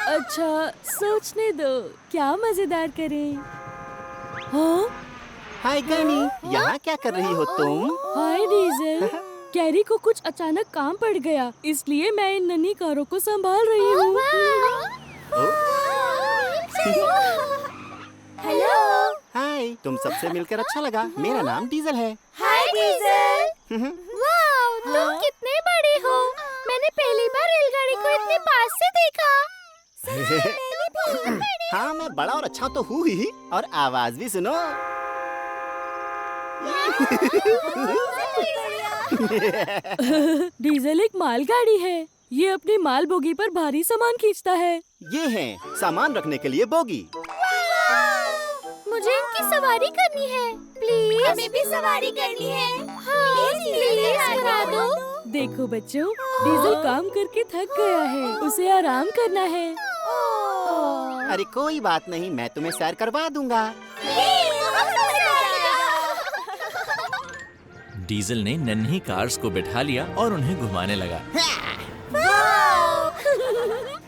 Speaker 14: अच्छा, सोचने दो, क्या मजेदार करें? हाँ?
Speaker 11: हाय गानी, यहाँ क्या कर रही हो तुम?
Speaker 14: हाय डीजल, कैरी को कुछ अचानक काम पड़ गया, इसलिए मैं इन नन्ही कारों को संभाल रही हूँ।
Speaker 11: हेलो। हाय, तुम सबसे मिलकर अच्छा लगा। मेरा नाम डीजल है।
Speaker 8: हाय डीजल। वाओ, तुम कितने बड़े हो। मैंने पहली बार रेलगाड़ी को इतने पास से देखा।
Speaker 11: हाँ, मैं बड़ा और अच्छा तो हूँ ही, और आवाज भी सुनो।
Speaker 14: डीजल एक मालगाड़ी है। ये अपनी माल बोगी पर भारी सामान खींचता है।
Speaker 11: ये है सामान रखने के लिए बोगी।
Speaker 8: मुझे इनकी सवारी करनी है। प्लीज, हमें भी सवारी करनी है। हाँ, प्लीज करा दो।
Speaker 14: देखो बच्चों, डीजल काम करके थक गया है, उसे आराम करना है।
Speaker 11: अरे कोई बात नहीं, मैं तुम्हें सैर करवा दूंगा।
Speaker 9: डीजल ने नन्ही कार्स को बिठा लिया और उन्हें घुमाने लगा।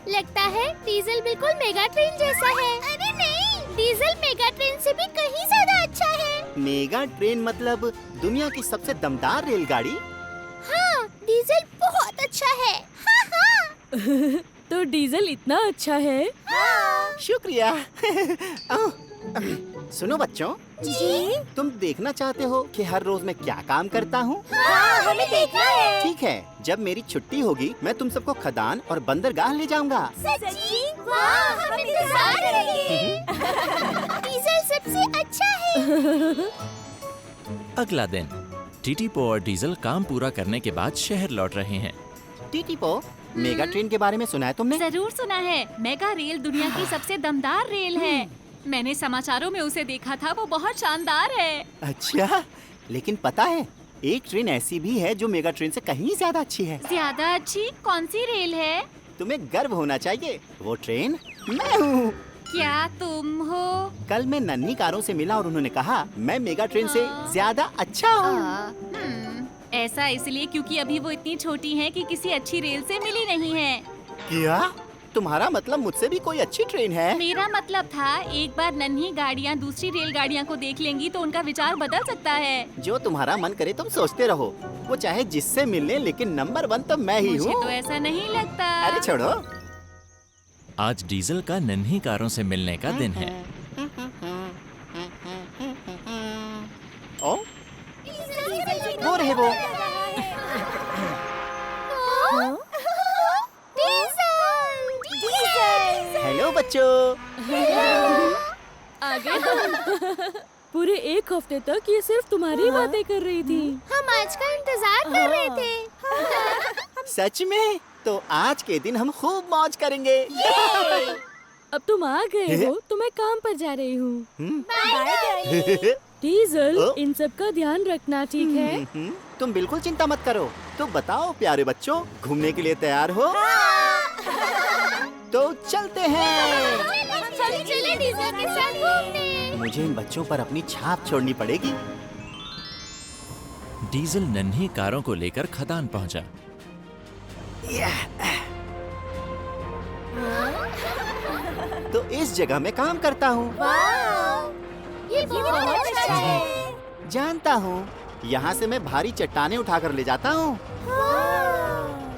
Speaker 8: लगता है डीजल बिल्कुल मेगा ट्रेन जैसा है। अरे नहीं, डीजल मेगा ट्रेन से भी कहीं ज्यादा अच्छा है।
Speaker 11: मेगा ट्रेन मतलब दुनिया की सबसे दमदार रेलगाड़ी?
Speaker 8: हाँ, डीजल बहुत अच्छा है। हाँ हाँ।
Speaker 14: तो डीजल इतना अच्छा है?
Speaker 8: हाँ।
Speaker 11: शुक्रिया। सुनो बच्चों,
Speaker 8: जी?
Speaker 11: तुम देखना चाहते हो कि हर रोज मैं क्या काम करता हूँ?
Speaker 8: हाँ, हमें देखना है।
Speaker 11: ठीक है, जब मेरी छुट्टी होगी मैं तुम सबको खदान और बंदरगाह ले जाऊंगा।
Speaker 8: सच्ची? वाह, हम इंतजार करेंगे। डीजल सबसे अच्छा है।
Speaker 9: अगला दिन टीटीपो और डीजल काम पूरा करने के बाद शहर लौट रहे हैं।
Speaker 11: टीटीपो, मेगा ट्रेन के बारे में सुना है तुमने?
Speaker 8: जरूर सुना है। मेगा रेल दुनिया की सबसे दमदार रेल है। मैंने समाचारों में उसे देखा था, वो बहुत शानदार है।
Speaker 11: अच्छा, लेकिन पता है एक ट्रेन ऐसी भी है जो मेगा ट्रेन से कहीं ज्यादा अच्छी है।
Speaker 8: ज्यादा अच्छी? कौन सी रेल है?
Speaker 11: तुम्हें गर्व होना चाहिए, वो ट्रेन मैं हूँ।
Speaker 8: क्या तुम हो?
Speaker 11: कल मैं नन्ही कारों से मिला और उन्होंने कहा मैं मेगा ट्रेन से ज्यादा अच्छा हूँ।
Speaker 8: ऐसा इसलिए क्योंकि अभी वो इतनी छोटी हैं कि किसी अच्छी रेल से मिली नहीं है।
Speaker 11: क्या? तुम्हारा मतलब मुझसे भी कोई अच्छी ट्रेन है?
Speaker 8: मेरा मतलब था एक बार नन्ही गाड़ियाँ दूसरी रेलगाड़ियाँ को देख लेंगी तो उनका विचार बदल सकता है।
Speaker 11: जो तुम्हारा मन करे तुम सोचते रहो, वो चाहे जिससे मिलने, लेकिन नंबर 1 तो मैं ही हूँ।
Speaker 8: मुझे तो ऐसा नहीं लगता।
Speaker 11: अरे छोड़ो।
Speaker 9: आज डीजल का नन्ही कारों से मिलने का दिन है।
Speaker 11: ओ, वो रहे वो। हेलो बच्चों।
Speaker 14: आ गए। पूरे एक हफ्ते तक ये सिर्फ तुम्हारी बातें कर रही थी।
Speaker 2: हम आज का इंतजार कर रहे थे।
Speaker 11: सच में? तो आज के दिन हम खूब मौज करेंगे।
Speaker 14: अब तुम आ गए हो तो मैं काम पर जा रही हूँ। डीजल, इन सब का ध्यान रखना, ठीक है?
Speaker 11: तुम बिल्कुल चिंता मत करो। तो बताओ प्यारे बच्चों, घूमने के लिए तैयार हो? तो चलते हैं।
Speaker 2: चले डीजल के साथ घूमने।
Speaker 11: मुझे इन बच्चों पर अपनी छाप छोड़नी पड़ेगी।
Speaker 9: डीजल नन्ही कारों को लेकर खदान पहुंचा।
Speaker 11: तो इस जगह में काम करता हूँ।
Speaker 2: ये बहुत अच्छा है।
Speaker 11: जानता हूँ, यहाँ से मैं भारी चट्टानें उठाकर ले जाता हूँ।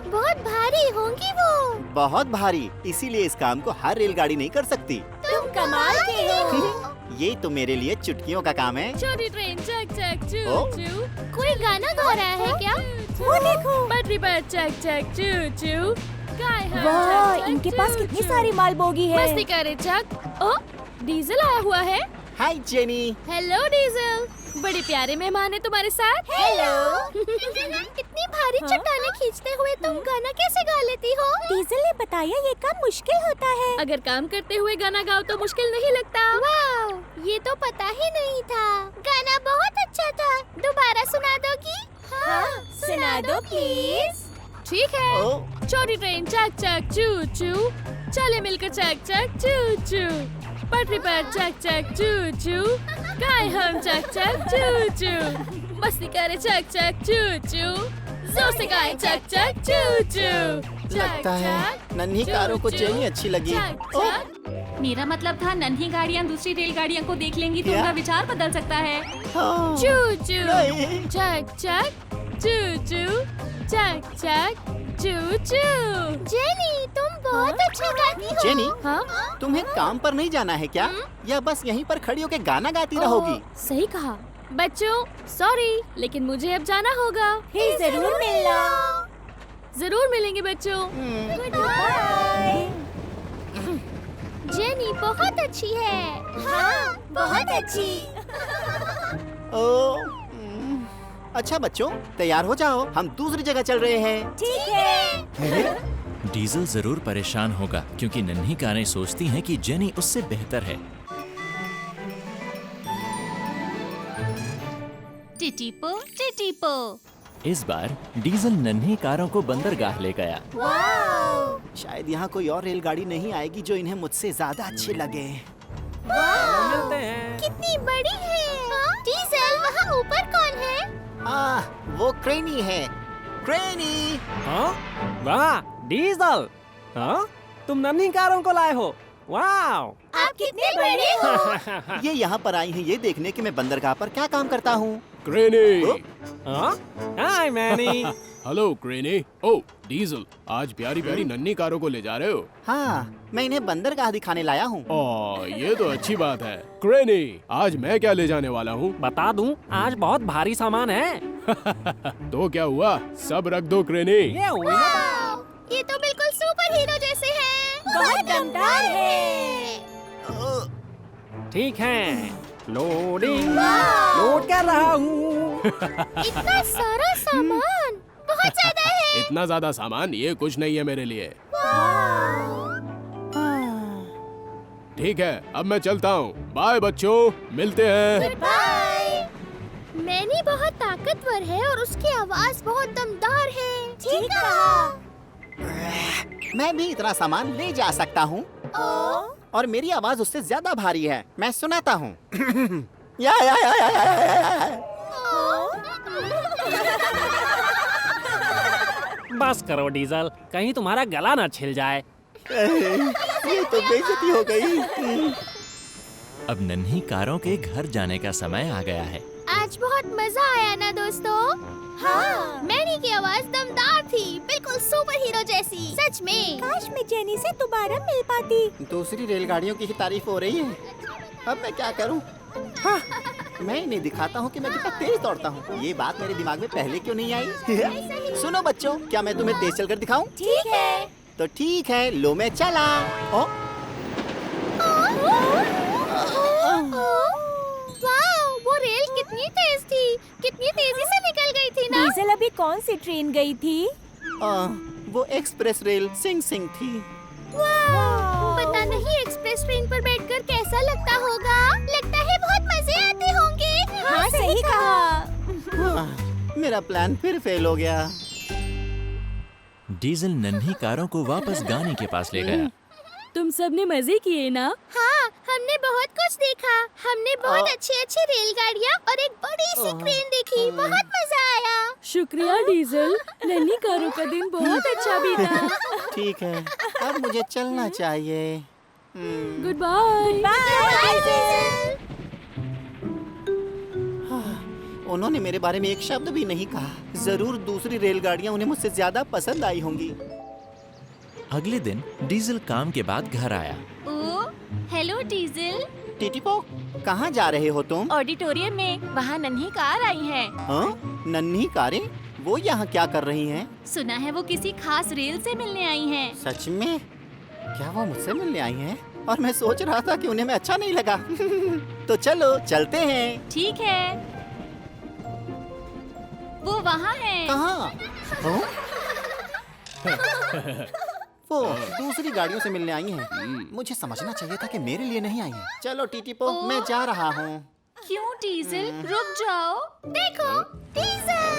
Speaker 2: बहुत भारी होंगी वो।
Speaker 11: बहुत भारी, इसीलिए इस काम को हर रेलगाड़ी नहीं कर सकती।
Speaker 2: तुम कमाल के हो।
Speaker 11: ये तो मेरे लिए चुटकियों का काम है।
Speaker 14: छोटी ट्रेन चक चक चू चू।
Speaker 2: कोई गाना गा रहा है क्या? वो देखो।
Speaker 14: पटरी पर चक चक चू चू।
Speaker 2: वाह, इनके पास कितनी सारी मालबोगी है।
Speaker 14: मस्ती करे चक। ओ, डीजल आया हुआ है।
Speaker 11: हाय जेनी।
Speaker 14: हेलो डीजल, बड़े प्यारे मेहमान है तुम्हारे साथ।
Speaker 2: हेलो। इतनी भारी चट्टानें खींचते हुए तुम गाना कैसे गा लेती हो? डीजल ने बताया ये काम मुश्किल होता है।
Speaker 14: अगर काम करते हुए गाना गाओ तो मुश्किल नहीं लगता।
Speaker 2: वाह, ये तो पता ही नहीं था। गाना बहुत अच्छा था। दोबारा सुना दोगी? हाँ, सुना दो प्लीज।
Speaker 14: ठीक है। छोटी ट्रेन चक चक चू चू, चले मिलकर चक चक चू चू। पटरी पर चक चक चू चू, गाए हम चक चक चू चू। मस्ती करे चक चक चू चू, जोर से गाए चक चक चू चू।
Speaker 11: लगता है नन्ही कारों को जेनी अच्छी लगी।
Speaker 8: मेरा मतलब था नन्ही गाड़ियाँ दूसरी रेलगाड़ियाँ को देख लेंगी तो उनका विचार बदल सकता है।
Speaker 14: चू चू, चक चक चू चू, चक चक चू चू।
Speaker 2: जेनी, तुम बहुत अच्छा गाती हो।
Speaker 11: जेनी,
Speaker 14: हाँ?
Speaker 11: तुम्हें काम पर नहीं जाना है क्या? या बस यहीं पर खड़ी होकर गाना गाती रहोगी?
Speaker 14: सही कहा। बच्चों, सॉरी, लेकिन मुझे अब जाना होगा।
Speaker 2: फिर जरूर मिलना।
Speaker 14: जरूर मिलेंगे बच्चों।
Speaker 2: बाय। जेनी बहुत अच्छी है। हाँ, बहुत अच्छी।
Speaker 11: अच्छा बच्चों, तैयार हो जाओ, हम दूसरी जगह चल रहे हैं।
Speaker 2: ठीक है।
Speaker 9: डीजल जरूर परेशान होगा क्योंकि नन्ही कारें सोचती हैं कि जेनी उससे बेहतर है।
Speaker 8: टिटीपो टिटीपो।
Speaker 9: इस बार डीजल नन्ही कारों को बंदरगाह ले गया।
Speaker 11: शायद यहाँ कोई और रेलगाड़ी नहीं आएगी जो इन्हें मुझसे ज्यादा अच्छी लगे।
Speaker 2: कितनी बड़ी है। डीजल, वहाँ ऊपर कौन है?
Speaker 11: वो क्रेनी है। क्रेनी।
Speaker 3: हाँ? वाह, डीजल। हाँ? तुम नन्ही कारों को लाए हो। वाह!
Speaker 2: आप कितने बड़े हो?
Speaker 11: ये यहाँ पर आई हैं ये देखने कि मैं बंदरगाह पर क्या काम करता हूँ।
Speaker 4: क्रेनी।
Speaker 3: हाँ? हाय मैनी।
Speaker 4: हेलो क्रेनी। ओ डीजल, आज प्यारी प्यारी नन्ही कारों को ले जा रहे हो?
Speaker 11: हाँ, मैं इन्हें बंदरगाह दिखाने लाया हूँ।
Speaker 4: ये तो अच्छी बात है। क्रेनी, आज मैं क्या ले जाने वाला हूँ?
Speaker 3: बता दूं, आज बहुत भारी सामान है।
Speaker 4: तो क्या हुआ, सब रख दो क्रेनी।
Speaker 2: ये तो बिल्कुल सुपर हीरो जैसे हैं। बहुत दमदार है।
Speaker 3: ठीक है,
Speaker 16: लोडिंग लोड कर रहा हूँ।
Speaker 14: इतना सारा सामान, बहुत ज्यादा है।
Speaker 16: इतना ज्यादा सामान ये कुछ नहीं है मेरे लिए। ठीक है, अब मैं चलता हूँ। बाय बच्चों, मिलते हैं।
Speaker 14: बाय। मैनी बहुत ताकतवर है और उसकी आवाज बहुत दमदार है।
Speaker 2: ठीक कहा।
Speaker 11: मैं भी इतना सामान ले जा सकता हूँ और मेरी आवाज उससे ज्यादा भारी है। मैं सुनाता हूँ। या।
Speaker 16: बस करो डीजल, कहीं तुम्हारा गला ना छिल जाए।
Speaker 11: ये तो बेइज्जती हो गई।
Speaker 9: अब नन्ही कारों के घर जाने का समय आ गया है।
Speaker 14: आज बहुत मजा आया ना दोस्तों? हाँ, मैनी की आवाज दमदार थी, बिल्कुल सुपर हीरो जैसी। सच में
Speaker 2: काश मैं जेनी से दोबारा मिल पाती।
Speaker 11: दूसरी रेलगाड़ियों की ही तारीफ हो रही है। अब मैं क्या करूं? हाँ, मैं इन्हें दिखाता हूँ कि मैं कितना तेज दौड़ता हूँ। ये बात मेरे दिमाग में पहले क्यों नहीं आई? सुनो बच्चों, क्या मैं तुम्हें तेज चलकर दिखाऊं?
Speaker 2: ठीक है।
Speaker 11: तो ठीक है, लो मैं चला।
Speaker 14: वाह, वो रेल कितनी तेज थी, कितनी तेजी से निकल गई थी ना।
Speaker 2: डीजल अभी कौन सी ट्रेन गई थी?
Speaker 11: वो एक्सप्रेस रेल सिंग सिंग थी।
Speaker 14: पता नहीं एक्सप्रेस ट्रेन पर बैठकर कैसा लगता होगा। लगता है बहुत मजे आते होंगे।
Speaker 2: हाँ, सही कहा।
Speaker 11: मेरा प्लान फिर फेल हो गया।
Speaker 9: डीजल नन्ही कारों को वापस गाने के पास ले गया।
Speaker 14: तुम सबने मजे किए ना? हाँ, हमने बहुत कुछ देखा। हमने बहुत अच्छी रेलगाड़ियाँ और एक बड़ी सी क्रेन देखी। बहुत मजा आया। शुक्रिया डीजल, नन्ही कारों का दिन बहुत अच्छा बीता।
Speaker 11: ठीक है, अब मुझे चलना चाहिए।
Speaker 14: Goodbye.
Speaker 11: उन्होंने मेरे बारे में एक शब्द भी नहीं कहा। जरूर दूसरी रेलगाड़ियाँ उन्हें मुझसे ज्यादा पसंद आई होंगी।
Speaker 9: अगले दिन डीजल काम के बाद घर आया।
Speaker 8: Hello diesel.
Speaker 11: टीटीपो, कहाँ जा रहे हो तुम?
Speaker 8: ऑडिटोरियम में, वहाँ नन्ही कार आई है।
Speaker 11: हाँ? नन्ही कारें? वो यहाँ क्या कर रही हैं?
Speaker 8: सुना है वो किसी खास रेल से मिलने आई हैं।
Speaker 11: सच में? क्या वो मुझसे मिलने आई हैं? और मैं सोच रहा था कि उन्हें मैं अच्छा नहीं लगा। तो चलो चलते हैं।
Speaker 8: ठीक है। वो वहाँ है।
Speaker 11: कहाँ? वो दूसरी गाड़ियों से मिलने आई हैं। मुझे समझना चाहिए था कि मेरे लिए नहीं आई हैं। चलो टीटीपो, मैं जा रहा हूँ।
Speaker 8: क्यों डीजल? रुक जाओ।
Speaker 14: देखो डीजल,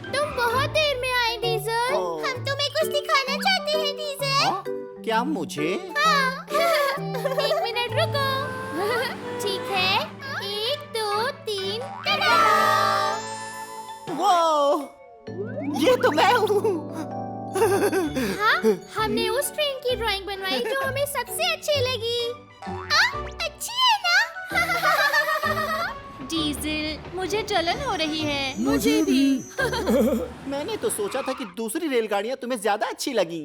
Speaker 14: तुम बहुत देर में आए डीजल। हम तुम्हें कुछ दिखाना चाहते हैं डीजल।
Speaker 11: क्या मुझे?
Speaker 14: हाँ। एक मिनट रुको। ठीक है, 1 2 3
Speaker 11: वो ये तो मैं हूँ।
Speaker 14: हाँ, हमने उस ट्रेन की ड्राइंग बनवाई जो हमें सबसे अच्छी लगी। अच्छी है ना?
Speaker 8: डीजल, मुझे जलन हो रही है।
Speaker 11: मुझे भी। मैंने तो सोचा था कि दूसरी रेलगाड़ियाँ तुम्हें ज्यादा अच्छी लगी।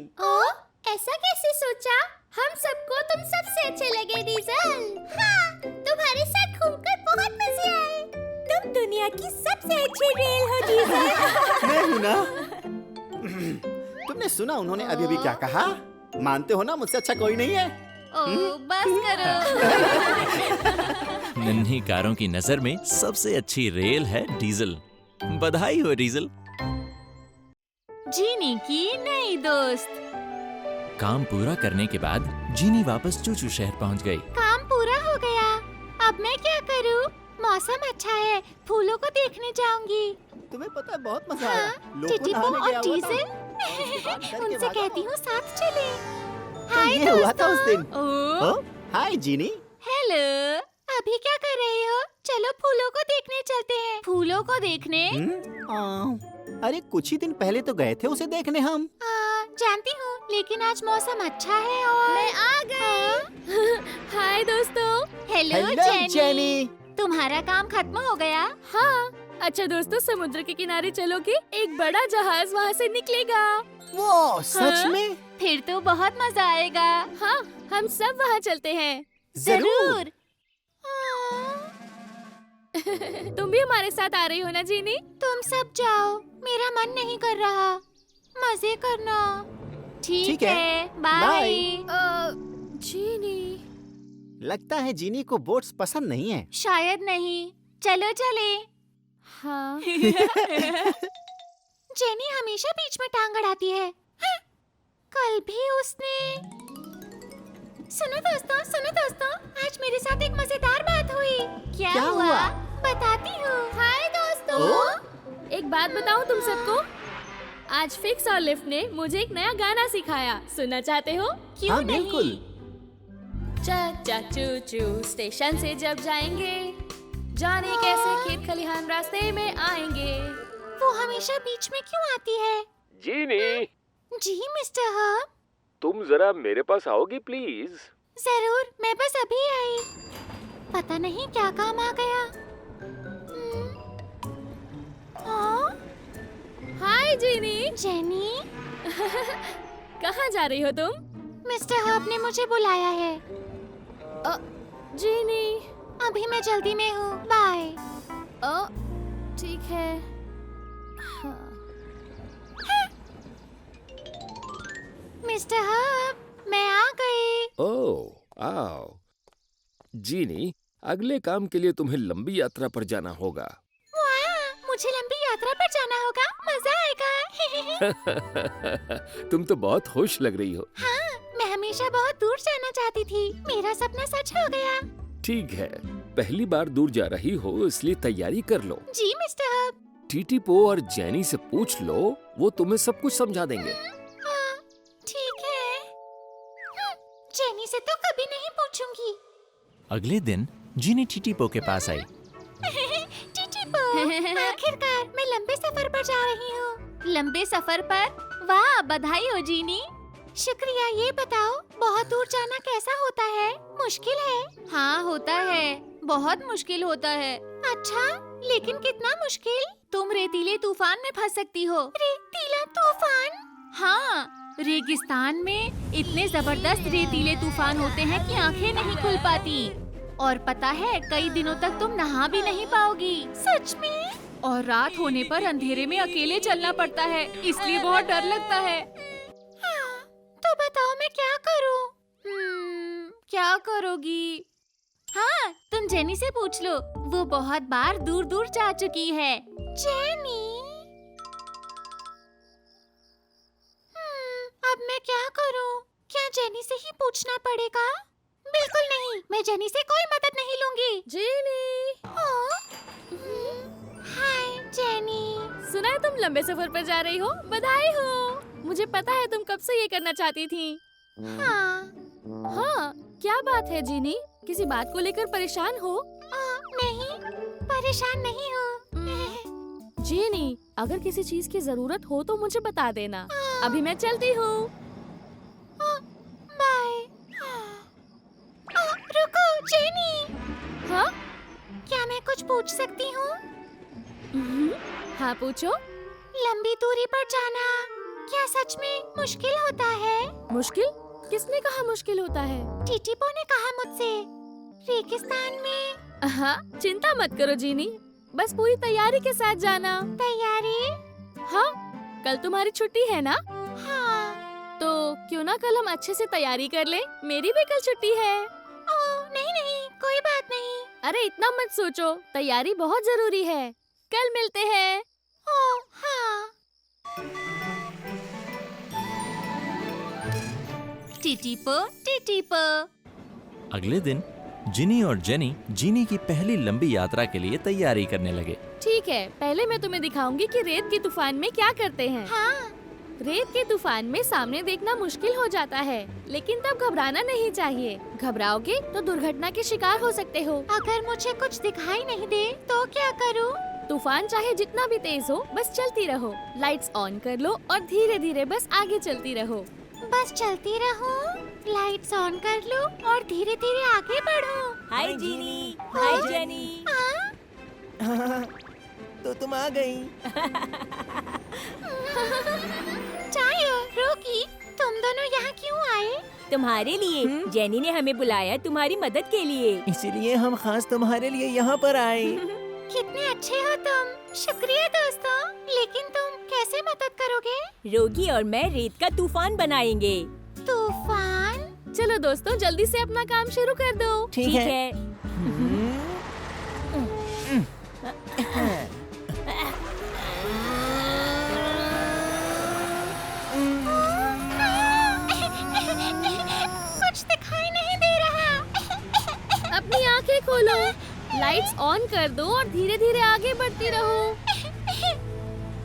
Speaker 14: ऐसा कैसे सोचा? हम सबको तुम सबसे अच्छे लगे डीजल। हाँ, तुम्हारे साथ घूमकर बहुत मजे आए।
Speaker 2: तुम दुनिया की सबसे अच्छी रेल हो डीजल।
Speaker 11: मैं हूँ ना? तुमने सुना उन्होंने अभी अभी क्या कहा? मानते हो ना मुझसे अच्छा कोई नहीं है?
Speaker 8: बस करो।
Speaker 9: नन्ही कारों की नजर में सबसे अच्छी रेल है डीजल। बधाई हो डीजल।
Speaker 8: जीनी की नई दोस्त।
Speaker 9: काम पूरा करने के बाद जीनी वापस चूचू शहर पहुंच गई।
Speaker 8: काम पूरा हो गया। अब मैं क्या करूं? मौसम अच्छा है, फूलों को देखने जाऊंगी।
Speaker 11: तुम्हें पता है बहुत मजा आया।
Speaker 8: टिटिपो और डीजल, उनसे कहती हूँ साथ चले। हाय
Speaker 11: ये हुआ था उस दिन। हाय जीनी।
Speaker 8: हेलो, अभी क्या कर रहे हो? चलो फूलों को देखने चलते हैं। फूलों को देखने?
Speaker 11: अरे कुछ ही दिन पहले तो गए थे उसे देखने हम।
Speaker 8: जानती हूँ, लेकिन आज मौसम अच्छा है और
Speaker 14: मैं आ गई। हाय दोस्तों।
Speaker 8: Hello jenny. तुम्हारा काम खत्म हो गया?
Speaker 14: हाँ। अच्छा दोस्तों, समुद्र के किनारे चलोगे? एक बड़ा जहाज वहाँ से निकलेगा।
Speaker 11: वो सच में?
Speaker 8: फिर तो बहुत मजा आएगा।
Speaker 14: हाँ, हम सब वहाँ चलते हैं।
Speaker 8: जरूर।
Speaker 14: तुम भी हमारे साथ आ रही हो ना जीनी?
Speaker 8: तुम सब जाओ, मेरा मन नहीं कर रहा। मजे करना। ठीक है, बाय।
Speaker 14: जीनी।
Speaker 11: लगता है जीनी को बोट्स पसंद नहीं है।
Speaker 8: शायद नहीं। चलो चले।
Speaker 14: हाँ।
Speaker 8: जेनी हमेशा बीच में टांग अड़ाती है। हाँ, कल भी उसने। सुनो दोस्तों, आज मेरे साथ एक मजेदार बात हुई। क्या हुआ? बताती हूँ।
Speaker 14: हाय दोस्तों। एक बात बताऊँ तुम सबको? आज फिक्स और लिफ्ट ने मुझे एक नया गाना सिखाया। सुनना चाहते हो?
Speaker 8: क्यों नहीं?
Speaker 11: बिल्कुल।
Speaker 14: चक चक चू चू स्टेशन से जब जाएंगे, जाने कैसे खेत खलिहान रास्ते में आएंगे।
Speaker 8: वो हमेशा बीच में क्यों आती है?
Speaker 10: जीनी,
Speaker 8: जी मिस्टर हर्ब।
Speaker 10: तुम जरा मेरे पास आओगी प्लीज?
Speaker 8: जरूर, मैं बस अभी आई। पता नहीं क्या काम आ गया। हाँ?
Speaker 14: हाय जीनी।
Speaker 8: जेनी।
Speaker 14: कहाँ जा रही हो तुम?
Speaker 8: मिस्टर हर्ब ने मुझे बुलाया है।
Speaker 14: जीनी।
Speaker 8: अभी मैं जल्दी में हूँ। बाय।
Speaker 14: ठीक है।
Speaker 8: मिस्टर हर्ब, मैं आ गई।
Speaker 10: ओह, आओ। जीनी, अगले काम के लिए तुम्हें लंबी यात्रा पर जाना होगा।
Speaker 8: वाह, मुझे लंबी यात्रा पर जाना होगा। मजा आएगा।
Speaker 10: तुम तो बहुत खुश लग रही हो।
Speaker 8: हाँ, मैं हमेशा बहुत दूर जाना चाहती थी। मेरा सपना सच हो गया।
Speaker 10: ठीक है, पहली बार दूर जा रही हो इसलिए तैयारी कर लो।
Speaker 8: जी मिस्टर हर्ब।
Speaker 10: टीटीपो और जेनी से पूछ लो, वो तुम्हें सब कुछ समझा देंगे।
Speaker 8: ठीक है। जेनी से तो कभी नहीं पूछूंगी।
Speaker 9: अगले दिन जीनी टीटीपो के पास आई।
Speaker 8: टीटीपो, आखिरकार मैं लंबे सफर पर जा रही हूँ। लंबे सफर पर? वाह, बधाई हो जीनी। शुक्रिया। ये बताओ, बहुत दूर जाना कैसा होता है? मुश्किल है? हाँ, होता है। बहुत मुश्किल होता है। अच्छा, लेकिन कितना मुश्किल? तुम रेतीले तूफान में फंस सकती हो। रेतीला तूफान? हाँ, रेगिस्तान में इतने जबरदस्त रेतीले तूफान होते हैं कि आंखें नहीं खुल पाती। और पता है, कई दिनों तक तुम नहा भी नहीं पाओगी। सच में? और रात होने पर अंधेरे में अकेले चलना पड़ता है, इसलिए बहुत डर लगता है। तो बताओ मैं क्या करूं? क्या करोगी? हाँ, तुम जेनी से पूछ लो। वो बहुत बार दूर दूर जा चुकी है। जेनी? अब मैं क्या करूं? क्या जेनी से ही पूछना पड़ेगा? बिल्कुल नहीं, मैं जेनी से कोई मदद नहीं लूंगी।
Speaker 14: जेनी।
Speaker 8: हाय जेनी।
Speaker 14: सुना है तुम लंबे सफर पर जा रही हो? बधाई हो। मुझे पता है तुम कब से ये करना चाहती थी। हाँ, क्या बात है जीनी? किसी बात को लेकर परेशान हो?
Speaker 8: नहीं, परेशान नहीं हूँ।
Speaker 14: जीनी, अगर किसी चीज की जरूरत हो तो मुझे बता देना। अभी मैं चलती हूँ।
Speaker 8: बाय। रुको जेनी।
Speaker 14: हाँ?
Speaker 8: क्या मैं कुछ पूछ सकती हूँ?
Speaker 14: हाँ, पूछो।
Speaker 8: लंबी दूरी पर जाना क्या सच में मुश्किल होता है?
Speaker 14: मुश्किल? किसने कहा मुश्किल होता है?
Speaker 8: टीटीपो ने कहा मुझसे। रेगिस्तान में।
Speaker 14: हाँ, चिंता मत करो जीनी, बस पूरी तैयारी के साथ जाना।
Speaker 8: तैयारी?
Speaker 14: हाँ, कल तुम्हारी छुट्टी है ना?
Speaker 8: हाँ।
Speaker 14: तो क्यों ना कल हम अच्छे से तैयारी कर ले? मेरी भी कल छुट्टी है।
Speaker 8: नहीं, कोई बात नहीं।
Speaker 14: अरे इतना मत सोचो, तैयारी बहुत जरूरी है। कल मिलते हैं।
Speaker 8: हाँ। टीटीपो, टीटीपो।
Speaker 9: अगले दिन जिनी और जेनी जीनी की पहली लंबी यात्रा के लिए तैयारी करने लगे।
Speaker 14: ठीक है, पहले मैं तुम्हें दिखाऊंगी कि रेत के तूफान में क्या करते हैं।
Speaker 8: हाँ।
Speaker 14: रेत के तूफान में सामने देखना मुश्किल हो जाता है, लेकिन तब घबराना नहीं चाहिए। घबराओगे तो दुर्घटना के शिकार हो सकते हो।
Speaker 8: अगर मुझे कुछ दिखाई नहीं दे तो क्या करूं?
Speaker 14: तूफान चाहे जितना भी तेज हो, बस चलती रहो। लाइट्स ऑन कर लो और धीरे धीरे बस आगे चलती रहो।
Speaker 8: बस चलती रहूं, लाइट्स ऑन कर लूं और धीरे धीरे आगे बढ़ूं।
Speaker 17: हाय जीनी। हाय जेनी।
Speaker 5: तो तुम आ गई।
Speaker 8: चायो, रोकी, तुम दोनों यहाँ क्यों आए?
Speaker 17: तुम्हारे लिए। जेनी ने हमें बुलाया तुम्हारी मदद के लिए।
Speaker 5: इसीलिए हम खास तुम्हारे लिए यहाँ पर आए।
Speaker 8: कितने अच्छे हो तुम। शुक्रिया दोस्तों। लेकिन तुम कैसे मदद करोगे?
Speaker 17: रोगी और मैं रेत का तूफान बनाएंगे।
Speaker 8: तूफान?
Speaker 14: चलो दोस्तों जल्दी से अपना काम शुरू कर दो।
Speaker 5: ठीक है।
Speaker 8: कुछ दिखाई नहीं दे रहा।
Speaker 14: अपनी आंखें खोलो, लाइट्स ऑन कर दो और धीरे धीरे आगे बढ़ती रहो।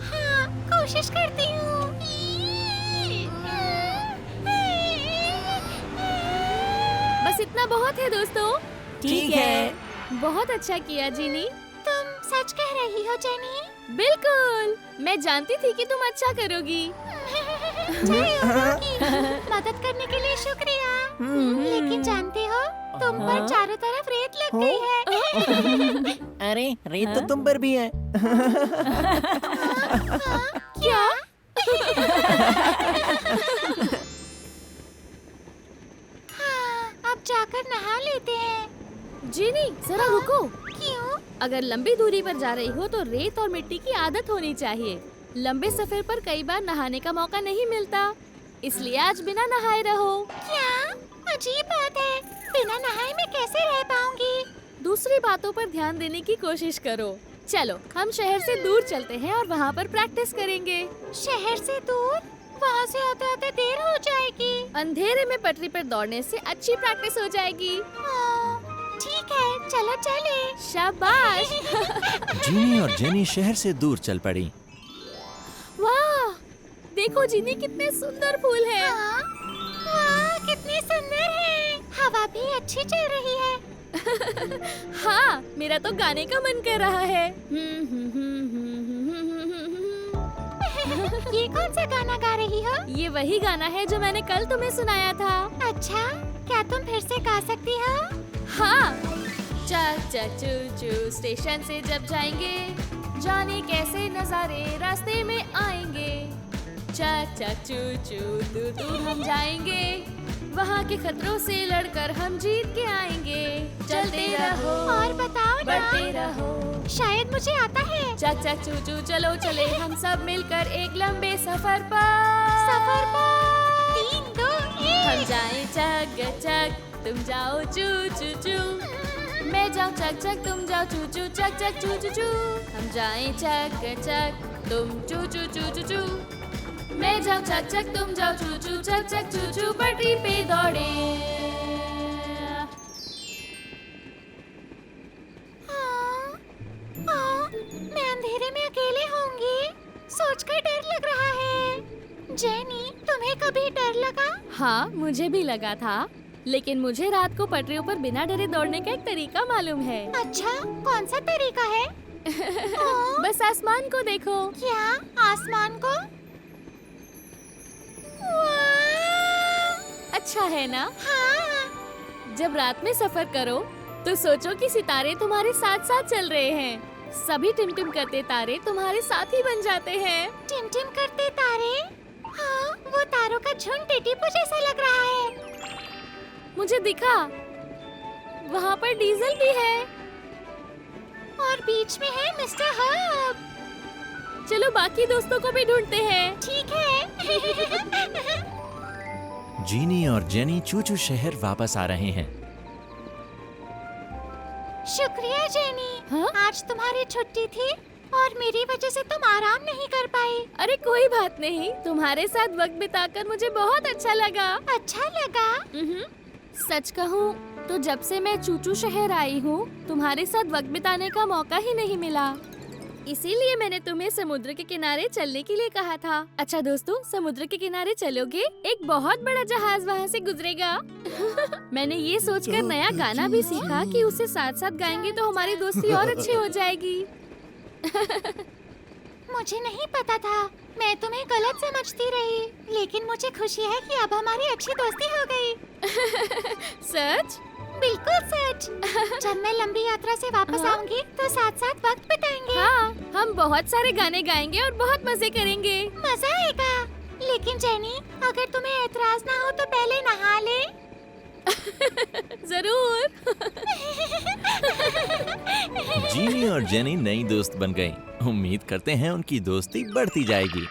Speaker 8: हाँ, कोशिश करती हूँ।
Speaker 14: बस इतना बहुत है दोस्तों।
Speaker 5: ठीक है।
Speaker 14: बहुत अच्छा किया जीनी।
Speaker 8: तुम सच कह रही हो जेनी?
Speaker 14: बिल्कुल, मैं जानती थी कि तुम अच्छा करोगी।
Speaker 8: मदद करने के लिए शुक्रिया। लेकिन जानते हो, तुम पर चारों तरफ रेत लग गई है।
Speaker 5: अरे रेत तो तुम पर भी है।
Speaker 8: क्या? हाँ, अब जाकर नहा लेते हैं।
Speaker 14: जीनी जरा रुको।
Speaker 8: क्यों?
Speaker 14: अगर लंबी दूरी पर जा रही हो तो रेत और मिट्टी की आदत होनी चाहिए। लंबे सफर पर कई बार नहाने का मौका नहीं मिलता, इसलिए आज बिना नहाए रहो।
Speaker 8: क्या? अजीब बात है, बिना नहाए मैं कैसे रह पाऊंगी?
Speaker 14: दूसरी बातों पर ध्यान देने की कोशिश करो। चलो हम शहर से दूर चलते हैं और वहाँ पर प्रैक्टिस करेंगे।
Speaker 8: शहर से दूर? वहाँ से आते आते देर हो जाएगी।
Speaker 14: अंधेरे में पटरी पर दौड़ने से अच्छी प्रैक्टिस हो जाएगी।
Speaker 8: ठीक है, चलो चले।
Speaker 14: शाबाश।
Speaker 9: जीनी और जेनी शहर से दूर चल पड़ी।
Speaker 14: वाह, देखो जीनी कितने सुंदर फूल हैं।
Speaker 8: वाह, कितने सुंदर हैं। हवा भी अच्छी चल रही है।
Speaker 14: हाँ, मेरा तो गाने का मन कर रहा है।
Speaker 8: ये कौन सा गाना गा रही हो?
Speaker 14: ये वही गाना है जो मैंने कल तुम्हें सुनाया था।
Speaker 8: अच्छा, क्या तुम फिर से गा सकती हो?
Speaker 14: हाँ। चक चक चू चू स्टेशन से जब जाएंगे, जाने कैसे नजारे रास्ते में आएंगे। चक चक चू चू दूर दूर हम जाएंगे, वहाँ के खतरों से लड़कर हम जीत के आएंगे। चलते रहो
Speaker 8: और बताओ ना।
Speaker 14: बढ़ते रहो,
Speaker 8: शायद मुझे आता है।
Speaker 14: चक चक चू चू चलो चले हम सब मिलकर एक लंबे सफर पर।
Speaker 8: 3, 2, 1।
Speaker 14: हम जाएं चक चक, तुम जाओ चू चू चू। मैं जाऊं चक चक, तुम जाओ चू चू चक चक चू चू चू। हम जाएं चक चक, तुम चू चू चू चू चू। मैं जाऊं चक चक, तुम जाओ चू चू चक चक चू चू। पटरी पे दौड़े।
Speaker 8: मैं अंधेरे में अकेले होंगी, सोचकर डर लग रहा है। जेनी, तुम्हें कभी डर लगा?
Speaker 14: हाँ, मुझे भी लगा था, लेकिन मुझे रात को पटरियों पर बिना डरे दौड़ने का एक तरीका मालूम है।
Speaker 8: अच्छा, कौन सा तरीका है?
Speaker 14: बस आसमान को देखो।
Speaker 8: क्या? आसमान को?
Speaker 14: अच्छा है ना?
Speaker 8: हाँ।
Speaker 14: जब रात में सफर करो तो सोचो कि सितारे तुम्हारे साथ साथ चल रहे हैं। सभी टिमटिम करते तारे तुम्हारे साथी बन जाते हैं।
Speaker 8: टिमटिम करते तारे? हाँ, वो तारों का झुंड टिटिपू जैसा लग रहा है।
Speaker 14: मुझे दिखा, वहाँ पर डीजल भी है
Speaker 8: और बीच में है मिस्टर हब।
Speaker 14: चलो बाकी दोस्तों को भी ढूंढते हैं।
Speaker 8: ठीक है।
Speaker 9: जीनी और जेनी चू चू शहर वापस आ रहे हैं।
Speaker 8: शुक्रिया जेनी।
Speaker 14: हाँ?
Speaker 8: आज तुम्हारी छुट्टी थी और मेरी वजह से तुम आराम नहीं कर पाई।
Speaker 14: अरे कोई बात नहीं, तुम्हारे साथ वक्त बिताकर मुझे बहुत अच्छा लगा।
Speaker 8: अच्छा लगा?
Speaker 14: सच कहूँ तो जब से मैं चूचू शहर आई हूँ, तुम्हारे साथ वक्त बिताने का मौका ही नहीं मिला। इसीलिए मैंने तुम्हें समुद्र के किनारे चलने के लिए कहा था। अच्छा दोस्तों, समुद्र के किनारे चलोगे? एक बहुत बड़ा जहाज वहाँ से गुजरेगा। मैंने ये सोचकर नया गाना भी सीखा कि उसे साथ साथ गाएंगे तो हमारी दोस्ती और अच्छी हो जाएगी।
Speaker 8: मुझे नहीं पता था, मैं तुम्हें गलत समझती रही, लेकिन मुझे खुशी है कि अब हमारी अच्छी दोस्ती हो गई।
Speaker 14: सच?
Speaker 8: बिल्कुल सच। जब मैं लंबी यात्रा से वापस आऊंगी तो साथ साथ वक्त बिताएंगे।
Speaker 14: हाँ, हम बहुत सारे गाने गाएंगे और बहुत मजे करेंगे।
Speaker 8: मजा आएगा। लेकिन जेनी, अगर तुम्हें एतराज ना हो तो पहले नहा ले।
Speaker 14: जरूर।
Speaker 9: जीनी और जेनी नई दोस्त बन गईं। उम्मीद करते हैं उनकी दोस्ती बढ़ती जाएगी।